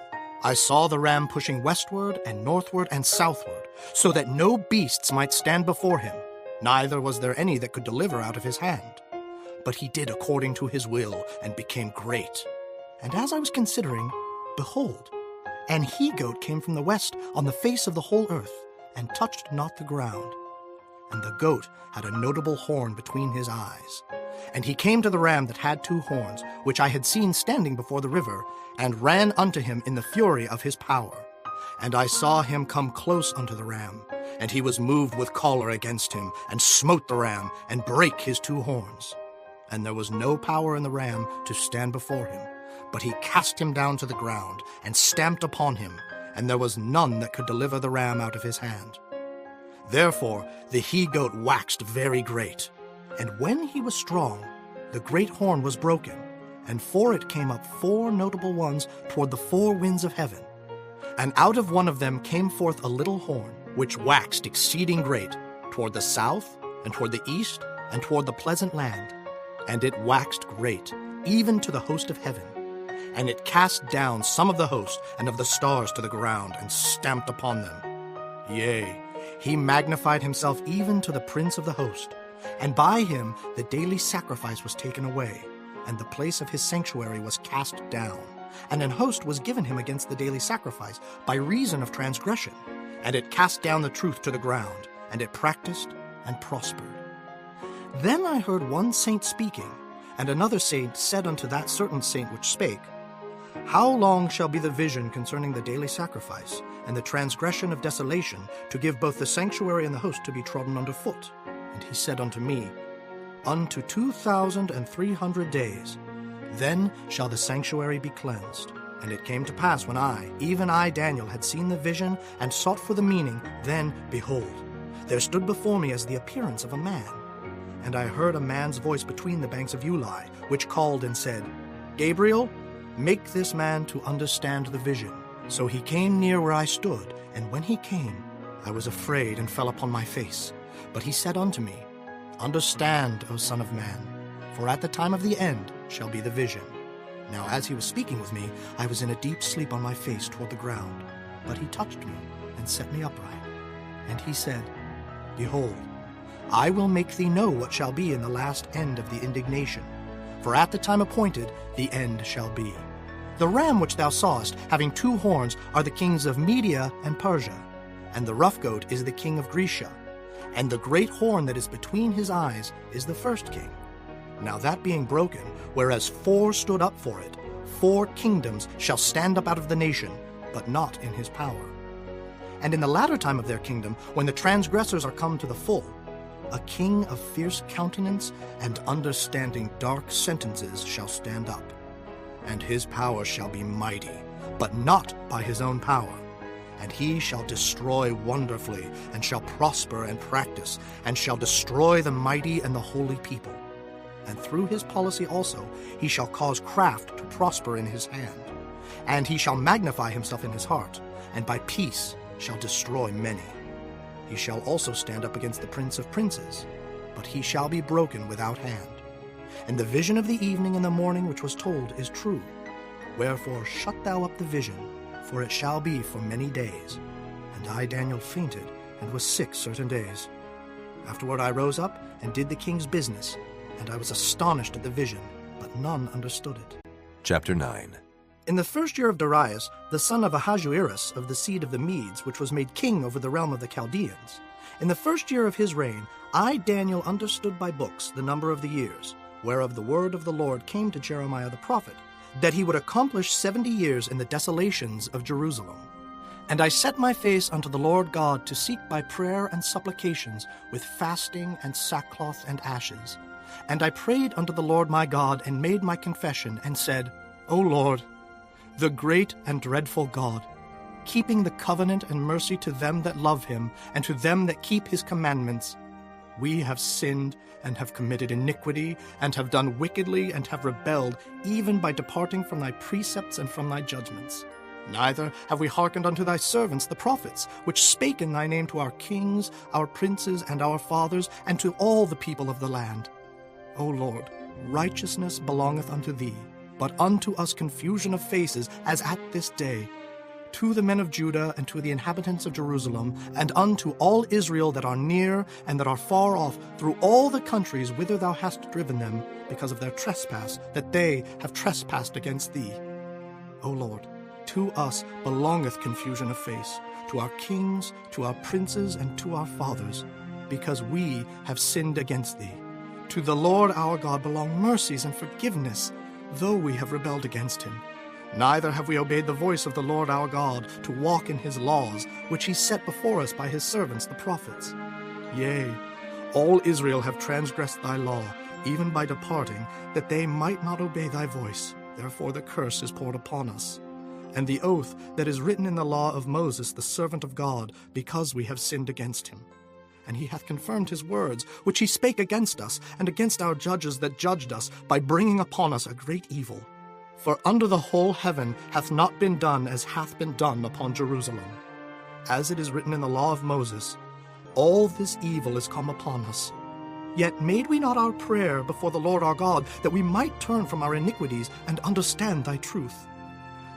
I saw the ram pushing westward and northward and southward, so that no beasts might stand before him, neither was there any that could deliver out of his hand. But he did according to his will, and became great. And as I was considering, behold, an he-goat came from the west on the face of the whole earth, and touched not the ground. And the goat had a notable horn between his eyes. And he came to the ram that had 2 horns, which I had seen standing before the river, and ran unto him in the fury of his power. And I saw him come close unto the ram, and he was moved with choler against him, and smote the ram, and brake his 2 horns. And there was no power in the ram to stand before him, but he cast him down to the ground, and stamped upon him, and there was none that could deliver the ram out of his hand. Therefore the he-goat waxed very great, and when he was strong, the great horn was broken, and for it came up 4 notable ones toward the 4 winds of heaven. And out of one of them came forth a little horn, which waxed exceeding great, toward the south, and toward the east, and toward the pleasant land. And it waxed great, even to the host of heaven. And it cast down some of the host and of the stars to the ground, and stamped upon them. Yea, he magnified himself even to the prince of the host. And by him the daily sacrifice was taken away, and the place of his sanctuary was cast down. And an host was given him against the daily sacrifice by reason of transgression. And it cast down the truth to the ground, and it practiced and prospered. Then I heard one saint speaking, and another saint said unto that certain saint which spake, How long shall be the vision concerning the daily sacrifice, and the transgression of desolation, to give both the sanctuary and the host to be trodden under foot? And he said unto me, Unto 2,300 days. Then shall the sanctuary be cleansed. And it came to pass when I, even I, Daniel, had seen the vision, and sought for the meaning, then, behold, there stood before me as the appearance of a man. And I heard a man's voice between the banks of Ulai, which called and said, Gabriel, make this man to understand the vision. So he came near where I stood, and when he came, I was afraid and fell upon my face. But he said unto me, Understand, O Son of Man, for at the time of the end shall be the vision. Now as he was speaking with me, I was in a deep sleep on my face toward the ground. But he touched me and set me upright. And he said, Behold, I will make thee know what shall be in the last end of the indignation. For at the time appointed the end shall be. The ram which thou sawest, having 2 horns, are the kings of Media and Persia, and the rough goat is the king of Grecia, and the great horn that is between his eyes is the first king. Now that being broken, whereas 4 stood up for it, 4 kingdoms shall stand up out of the nation, but not in his power. And in the latter time of their kingdom, when the transgressors are come to the full, a king of fierce countenance and understanding dark sentences shall stand up. And his power shall be mighty, but not by his own power. And he shall destroy wonderfully, and shall prosper and practice, and shall destroy the mighty and the holy people. And through his policy also he shall cause craft to prosper in his hand. And he shall magnify himself in his heart, and by peace shall destroy many. He shall also stand up against the prince of princes, but he shall be broken without hand. And the vision of the evening and the morning which was told is true. Wherefore shut thou up the vision, for it shall be for many days. And I, Daniel, fainted, and was sick certain days. Afterward I rose up, and did the king's business, and I was astonished at the vision, but none understood it. Chapter 9. In the first year of Darius, the son of Ahasuerus of the seed of the Medes, which was made king over the realm of the Chaldeans, in the first year of his reign, I, Daniel, understood by books the number of the years, whereof the word of the Lord came to Jeremiah the prophet, that he would accomplish 70 years in the desolations of Jerusalem. And I set my face unto the Lord God to seek by prayer and supplications with fasting and sackcloth and ashes. And I prayed unto the Lord my God, and made my confession, and said, O Lord, the great and dreadful God, keeping the covenant and mercy to them that love him, and to them that keep his commandments, we have sinned, and have committed iniquity, and have done wickedly, and have rebelled, even by departing from thy precepts and from thy judgments. Neither have we hearkened unto thy servants the prophets, which spake in thy name to our kings, our princes, and our fathers, and to all the people of the land. O Lord, righteousness belongeth unto thee, but unto us confusion of faces, as at this day. To the men of Judah, and to the inhabitants of Jerusalem, and unto all Israel that are near and that are far off, through all the countries whither thou hast driven them, because of their trespass, that they have trespassed against thee. O Lord, to us belongeth confusion of face, to our kings, to our princes, and to our fathers, because we have sinned against thee. To the Lord our God belong mercies and forgiveness, though we have rebelled against him. Neither have we obeyed the voice of the Lord our God, to walk in his laws, which he set before us by his servants the prophets. Yea, all Israel have transgressed thy law, even by departing, that they might not obey thy voice. Therefore the curse is poured upon us. And the oath that is written in the law of Moses, the servant of God, because we have sinned against him. And he hath confirmed his words, which he spake against us, and against our judges that judged us, by bringing upon us a great evil. For under the whole heaven hath not been done as hath been done upon Jerusalem. As it is written in the law of Moses, all this evil is come upon us. Yet made we not our prayer before the Lord our God, that we might turn from our iniquities and understand thy truth.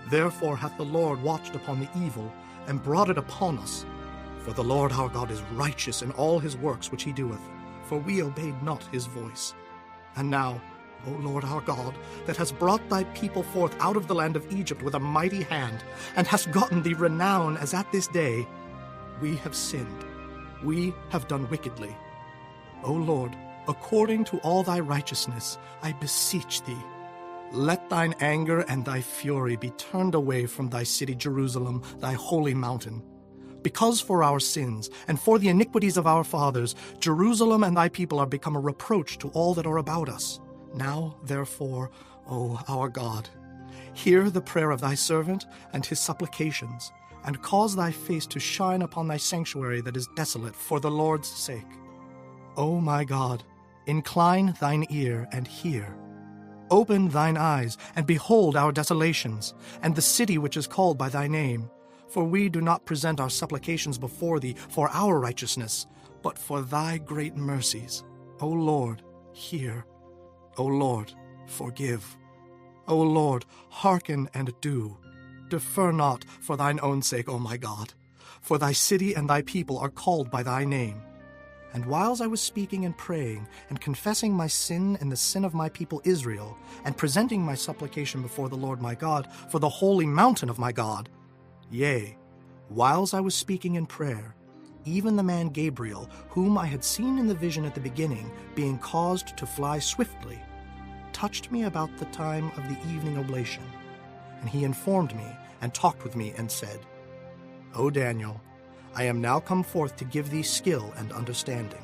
Therefore hath the Lord watched upon the evil, and brought it upon us. For the Lord our God is righteous in all his works which he doeth, for we obeyed not his voice. And now, O Lord our God, that hast brought thy people forth out of the land of Egypt with a mighty hand, and hast gotten thee renown as at this day, we have sinned, we have done wickedly. O Lord, according to all thy righteousness, I beseech thee, let thine anger and thy fury be turned away from thy city Jerusalem, thy holy mountain. Because for our sins, and for the iniquities of our fathers, Jerusalem and thy people are become a reproach to all that are about us. Now, therefore, O our God, hear the prayer of thy servant and his supplications, and cause thy face to shine upon thy sanctuary that is desolate for the Lord's sake. O my God, incline thine ear and hear. Open thine eyes, and behold our desolations, and the city which is called by thy name. For we do not present our supplications before thee for our righteousness, but for thy great mercies. O Lord, hear. O Lord, forgive. O Lord, hearken and do. Defer not for thine own sake, O my God. For thy city and thy people are called by thy name. And whiles I was speaking and praying, and confessing my sin and the sin of my people Israel, and presenting my supplication before the Lord my God for the holy mountain of my God, yea, whiles I was speaking in prayer, even the man Gabriel, whom I had seen in the vision at the beginning, being caused to fly swiftly, touched me about the time of the evening oblation. And he informed me, and talked with me, and said, O Daniel, I am now come forth to give thee skill and understanding.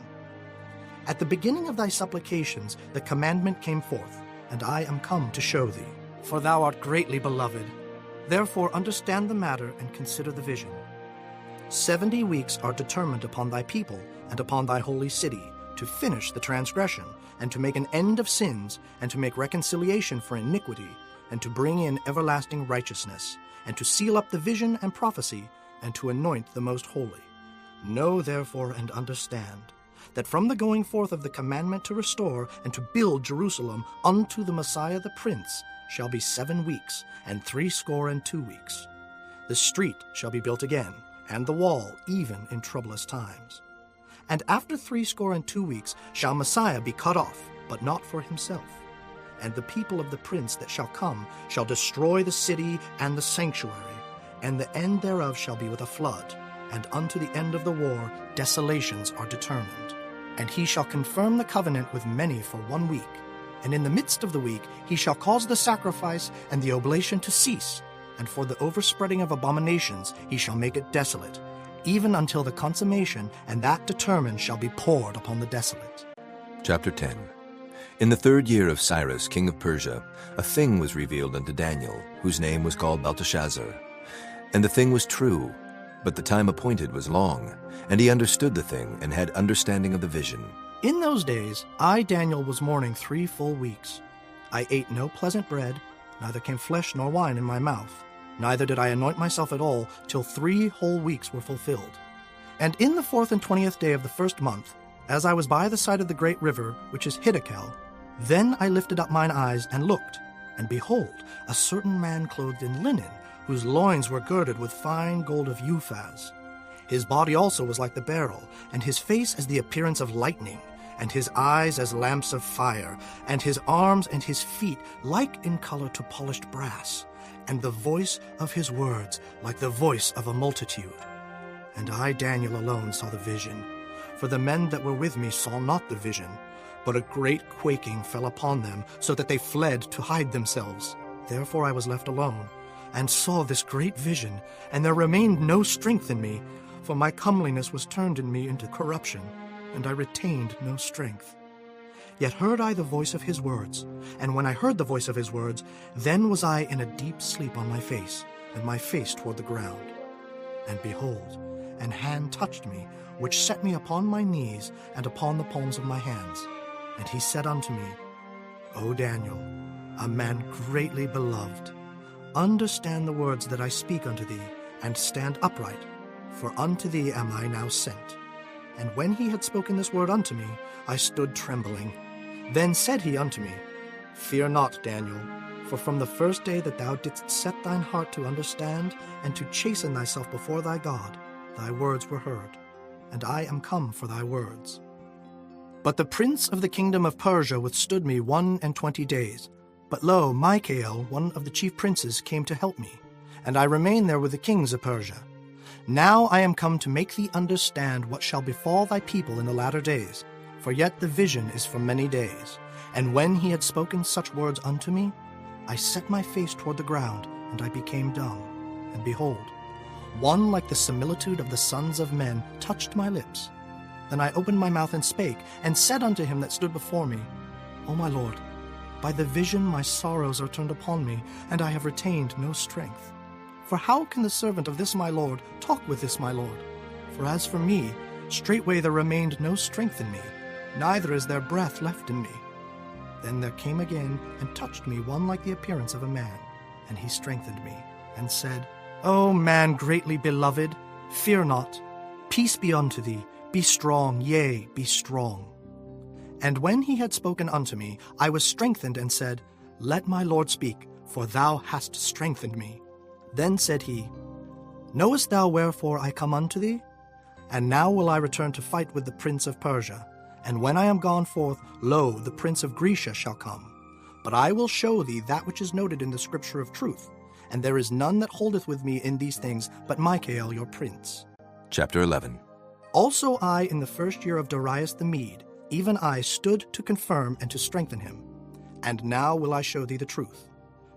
At the beginning of thy supplications the commandment came forth, and I am come to show thee. For thou art greatly beloved, Therefore understand the matter and consider the vision. 70 weeks are determined upon thy people and upon thy holy city, to finish the transgression, and to make an end of sins, and to make reconciliation for iniquity, and to bring in everlasting righteousness, and to seal up the vision and prophecy, and to anoint the most holy. Know therefore and understand, that from the going forth of the commandment to restore and to build Jerusalem unto the Messiah the Prince shall be 7 weeks, and 62 weeks. The street shall be built again, and the wall even in troublous times. And after 62 weeks shall Messiah be cut off, but not for himself. And the people of the prince that shall come shall destroy the city and the sanctuary, and the end thereof shall be with a flood, and unto the end of the war desolations are determined. And he shall confirm the covenant with many for 1 week, and in the midst of the week he shall cause the sacrifice and the oblation to cease, and for the overspreading of abominations he shall make it desolate, even until the consummation, and that determined shall be poured upon the desolate. Chapter 10. In the 3rd year of Cyrus, king of Persia, a thing was revealed unto Daniel, whose name was called Belteshazzar. And the thing was true, but the time appointed was long, and he understood the thing, and had understanding of the vision. In those days I, Daniel, was mourning 3 full weeks. I ate no pleasant bread, neither came flesh nor wine in my mouth. Neither did I anoint myself at all, till 3 whole weeks were fulfilled. And in the 4th and 20th day of the 1st month, as I was by the side of the great river, which is Hiddekel, then I lifted up mine eyes and looked, and behold, a certain man clothed in linen, whose loins were girded with fine gold of Uphaz. His body also was like the beryl, and his face as the appearance of lightning, and his eyes as lamps of fire, and his arms and his feet like in color to polished brass, and the voice of his words like the voice of a multitude. And I, Daniel, alone saw the vision, for the men that were with me saw not the vision, but a great quaking fell upon them, so that they fled to hide themselves. Therefore I was left alone, and saw this great vision, and there remained no strength in me, for my comeliness was turned in me into corruption, and I retained no strength. Yet heard I the voice of his words, and when I heard the voice of his words, then was I in a deep sleep on my face, and my face toward the ground. And behold, an hand touched me, which set me upon my knees and upon the palms of my hands. And he said unto me, O Daniel, a man greatly beloved, understand the words that I speak unto thee, and stand upright, for unto thee am I now sent. And when he had spoken this word unto me, I stood trembling. Then said he unto me, Fear not, Daniel, for from the first day that thou didst set thine heart to understand and to chasten thyself before thy God, thy words were heard, and I am come for thy words. But the prince of the kingdom of Persia withstood me 21 days. But lo, Michael, one of the chief princes, came to help me, and I remained there with the kings of Persia. Now I am come to make thee understand what shall befall thy people in the latter days, for yet the vision is for many days. And when he had spoken such words unto me, I set my face toward the ground, and I became dumb. And behold, one like the similitude of the sons of men touched my lips. Then I opened my mouth and spake, and said unto him that stood before me, O my Lord, by the vision my sorrows are turned upon me, and I have retained no strength. For how can the servant of this my Lord talk with this my Lord? For as for me, straightway there remained no strength in me, neither is there breath left in me. Then there came again and touched me one like the appearance of a man, and he strengthened me, and said, O man greatly beloved, fear not. Peace be unto thee, be strong, yea, be strong. And when he had spoken unto me, I was strengthened, and said, Let my Lord speak, for thou hast strengthened me. Then said he, Knowest thou wherefore I come unto thee? And now will I return to fight with the prince of Persia. And when I am gone forth, lo, the prince of Grecia shall come. But I will show thee that which is noted in the scripture of truth, and there is none that holdeth with me in these things but Michael your prince. Chapter 11. Also I, in the 1st year of Darius the Mede, even I stood to confirm and to strengthen him. And now will I show thee the truth.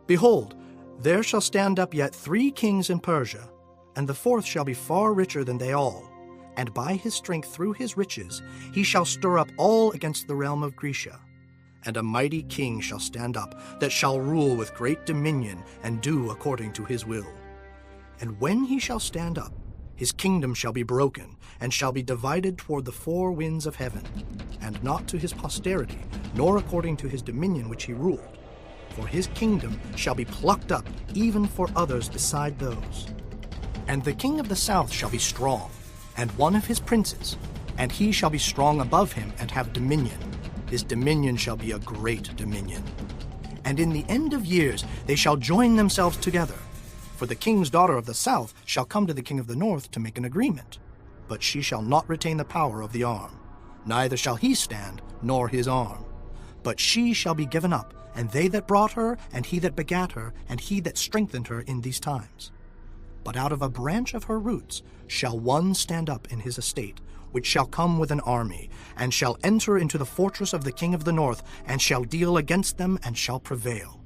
Behold, there shall stand up yet 3 kings in Persia, and the 4th shall be far richer than they all. And by his strength through his riches he shall stir up all against the realm of Grecia. And a mighty king shall stand up, that shall rule with great dominion, and do according to his will. And when he shall stand up, his kingdom shall be broken, and shall be divided toward the four winds of heaven, and not to his posterity, nor according to his dominion which he ruled. For his kingdom shall be plucked up, even for others beside those. And the king of the south shall be strong, and one of his princes, and he shall be strong above him, and have dominion. His dominion shall be a great dominion. And in the end of years they shall join themselves together. For the king's daughter of the south shall come to the king of the north to make an agreement. But she shall not retain the power of the arm, neither shall he stand, nor his arm. But she shall be given up, and they that brought her, and he that begat her, and he that strengthened her in these times. But out of a branch of her roots shall one stand up in his estate, which shall come with an army, and shall enter into the fortress of the king of the north, and shall deal against them, and shall prevail.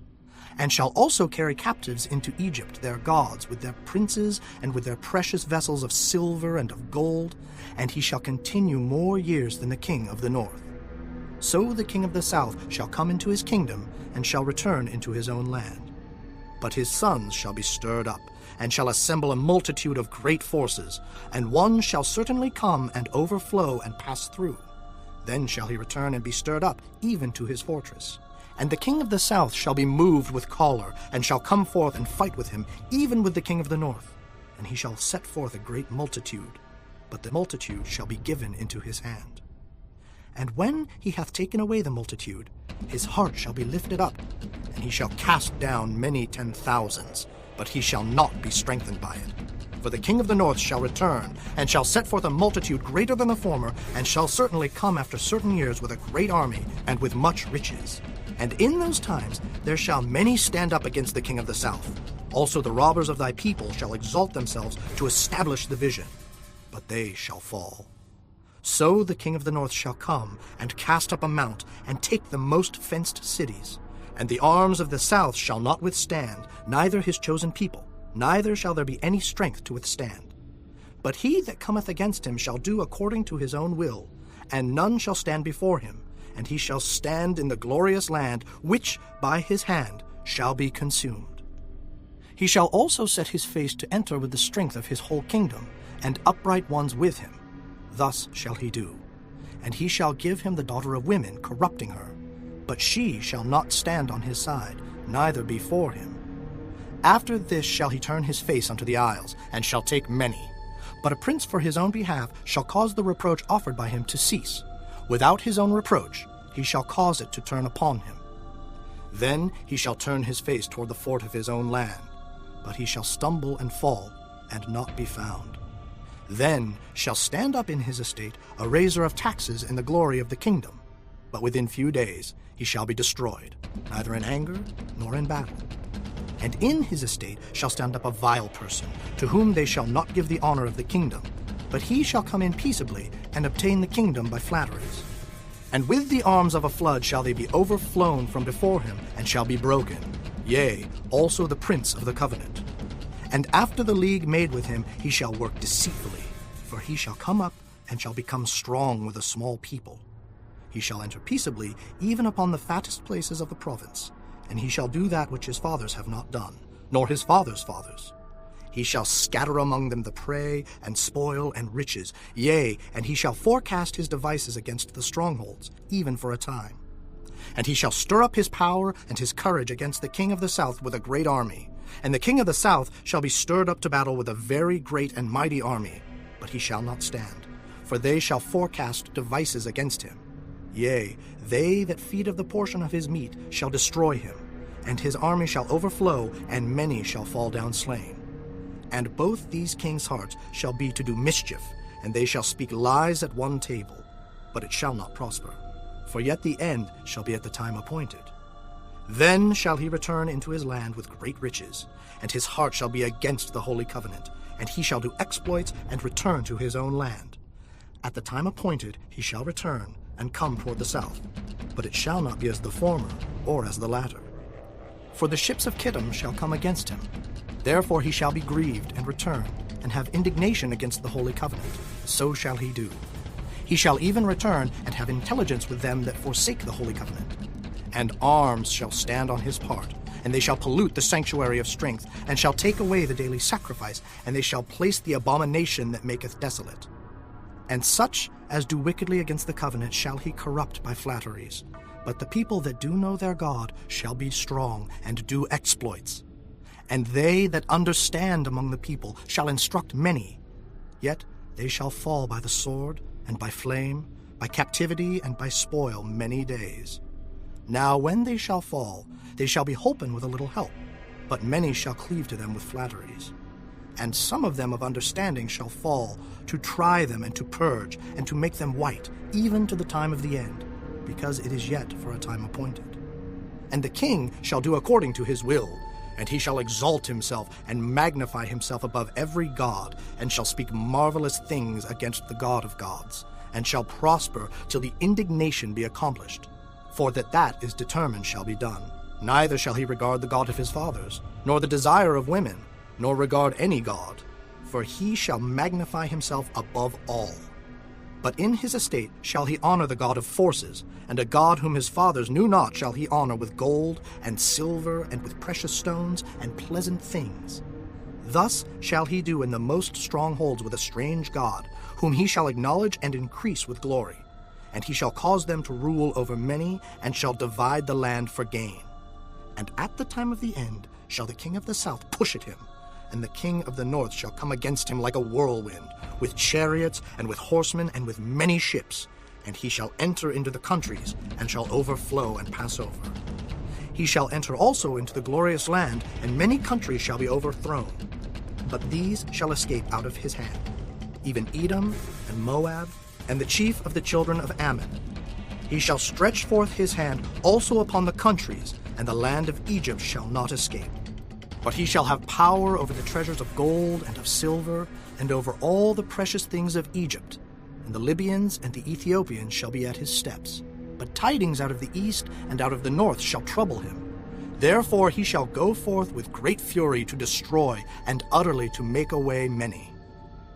And shall also carry captives into Egypt their gods, with their princes, and with their precious vessels of silver and of gold, and he shall continue more years than the king of the north. So the king of the south shall come into his kingdom, and shall return into his own land. But his sons shall be stirred up, and shall assemble a multitude of great forces, and one shall certainly come and overflow and pass through. Then shall he return and be stirred up, even to his fortress. And the king of the south shall be moved with choler, and shall come forth and fight with him, even with the king of the north. And he shall set forth a great multitude, but the multitude shall be given into his hand. And when he hath taken away the multitude, his heart shall be lifted up, and he shall cast down many 10,000s, but he shall not be strengthened by it. For the king of the north shall return, and shall set forth a multitude greater than the former, and shall certainly come after certain years with a great army, and with much riches. And in those times there shall many stand up against the king of the south. Also the robbers of thy people shall exalt themselves to establish the vision, but they shall fall. So the king of the north shall come, and cast up a mount, and take the most fenced cities. And the arms of the south shall not withstand, neither his chosen people, neither shall there be any strength to withstand. But he that cometh against him shall do according to his own will, and none shall stand before him, and he shall stand in the glorious land, which by his hand shall be consumed. He shall also set his face to enter with the strength of his whole kingdom, and upright ones with him. Thus shall he do. And he shall give him the daughter of women, corrupting her. But she shall not stand on his side, neither before him. After this shall he turn his face unto the isles, and shall take many. But a prince for his own behalf shall cause the reproach offered by him to cease. Without his own reproach he shall cause it to turn upon him. Then he shall turn his face toward the fort of his own land, but he shall stumble and fall, and not be found. Then shall stand up in his estate a raiser of taxes in the glory of the kingdom, but within few days he shall be destroyed, neither in anger nor in battle. And in his estate shall stand up a vile person, to whom they shall not give the honor of the kingdom, but he shall come in peaceably, and obtain the kingdom by flatteries. And with the arms of a flood shall they be overflown from before him, and shall be broken, yea, also the prince of the covenant. And after the league made with him he shall work deceitfully, for he shall come up, and shall become strong with a small people. He shall enter peaceably, even upon the fattest places of the province, and he shall do that which his fathers have not done, nor his fathers' fathers. He shall scatter among them the prey, and spoil, and riches, yea, and he shall forecast his devices against the strongholds, even for a time. And he shall stir up his power and his courage against the king of the south with a great army. And the king of the south shall be stirred up to battle with a very great and mighty army, but he shall not stand, for they shall forecast devices against him. Yea, they that feed of the portion of his meat shall destroy him, and his army shall overflow, and many shall fall down slain. And both these kings' hearts shall be to do mischief, and they shall speak lies at one table, but it shall not prosper, for yet the end shall be at the time appointed. Then shall he return into his land with great riches, and his heart shall be against the holy covenant, and he shall do exploits and return to his own land. At the time appointed he shall return, and come toward the south, but it shall not be as the former, or as the latter. For the ships of Kittim shall come against him. Therefore he shall be grieved and return, and have indignation against the holy covenant. So shall he do. He shall even return and have intelligence with them that forsake the holy covenant. And arms shall stand on his part, and they shall pollute the sanctuary of strength, and shall take away the daily sacrifice, and they shall place the abomination that maketh desolate. And such as do wickedly against the covenant shall he corrupt by flatteries. But the people that do know their God shall be strong, and do exploits. And they that understand among the people shall instruct many. Yet they shall fall by the sword, and by flame, by captivity, and by spoil many days. Now when they shall fall, they shall be holpen with a little help, but many shall cleave to them with flatteries. And some of them of understanding shall fall, to try them and to purge, and to make them white, even to the time of the end, because it is yet for a time appointed. And the king shall do according to his will, and he shall exalt himself and magnify himself above every god, and shall speak marvelous things against the God of gods, and shall prosper till the indignation be accomplished. For that is determined shall be done. Neither shall he regard the God of his fathers, nor the desire of women, nor regard any god, for he shall magnify himself above all. But in his estate shall he honor the God of forces, and a God whom his fathers knew not shall he honor with gold and silver and with precious stones and pleasant things. Thus shall he do in the most strongholds with a strange God, whom he shall acknowledge and increase with glory. And he shall cause them to rule over many, and shall divide the land for gain. And at the time of the end shall the king of the south push at him, and the king of the north shall come against him like a whirlwind, with chariots, and with horsemen, and with many ships. And he shall enter into the countries, and shall overflow and pass over. He shall enter also into the glorious land, and many countries shall be overthrown. But these shall escape out of his hand, even Edom and Moab, and the chief of the children of Ammon. He shall stretch forth his hand also upon the countries, and the land of Egypt shall not escape. But he shall have power over the treasures of gold and of silver, and over all the precious things of Egypt. And the Libyans and the Ethiopians shall be at his steps. But tidings out of the east and out of the north shall trouble him. Therefore he shall go forth with great fury to destroy, and utterly to make away many.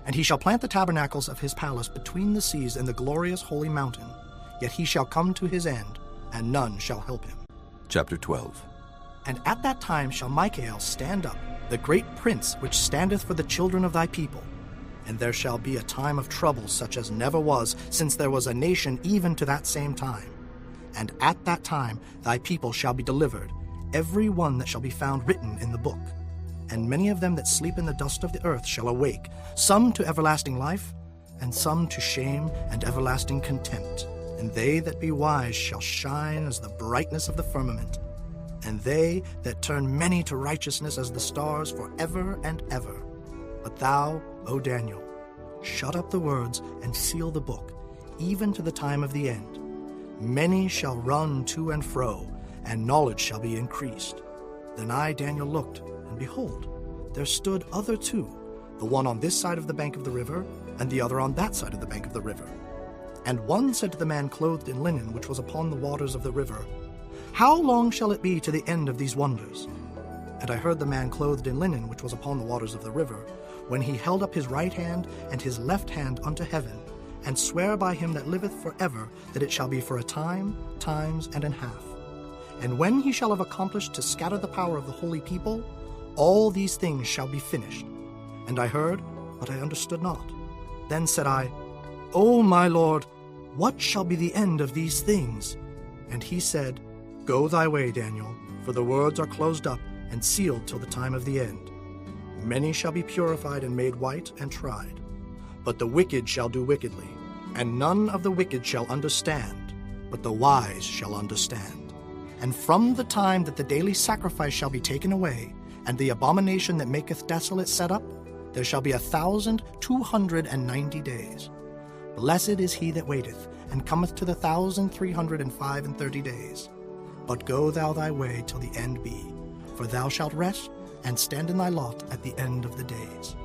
And he shall plant the tabernacles of his palace between the seas and the glorious holy mountain. Yet he shall come to his end, and none shall help him. Chapter 12. And at that time shall Michael stand up, the great prince which standeth for the children of thy people. And there shall be a time of trouble such as never was, since there was a nation even to that same time. And at that time thy people shall be delivered, every one that shall be found written in the book. And many of them that sleep in the dust of the earth shall awake, some to everlasting life, and some to shame and everlasting contempt. And they that be wise shall shine as the brightness of the firmament, and they that turn many to righteousness as the stars forever and ever. But thou, O Daniel, shut up the words and seal the book, even to the time of the end. Many shall run to and fro, and knowledge shall be increased. Then I, Daniel, looked, and behold, there stood other two, the one on this side of the bank of the river, and the other on that side of the bank of the river. And one said to the man clothed in linen, which was upon the waters of the river, How long shall it be to the end of these wonders? And I heard the man clothed in linen, which was upon the waters of the river, when he held up his right hand and his left hand unto heaven, and sware by him that liveth for ever, that it shall be for a time, times, and an half. And when he shall have accomplished to scatter the power of the holy people, all these things shall be finished. And I heard, but I understood not. Then said I, O my Lord, what shall be the end of these things? And he said, Go thy way, Daniel, for the words are closed up and sealed till the time of the end. Many shall be purified and made white and tried. But the wicked shall do wickedly, and none of the wicked shall understand, but the wise shall understand. And from the time that the daily sacrifice shall be taken away, and the abomination that maketh desolate set up, there shall be 1,290 days. Blessed is he that waiteth, and cometh to the 1,335 days. But go thou thy way till the end be, for thou shalt rest, and stand in thy lot at the end of the days.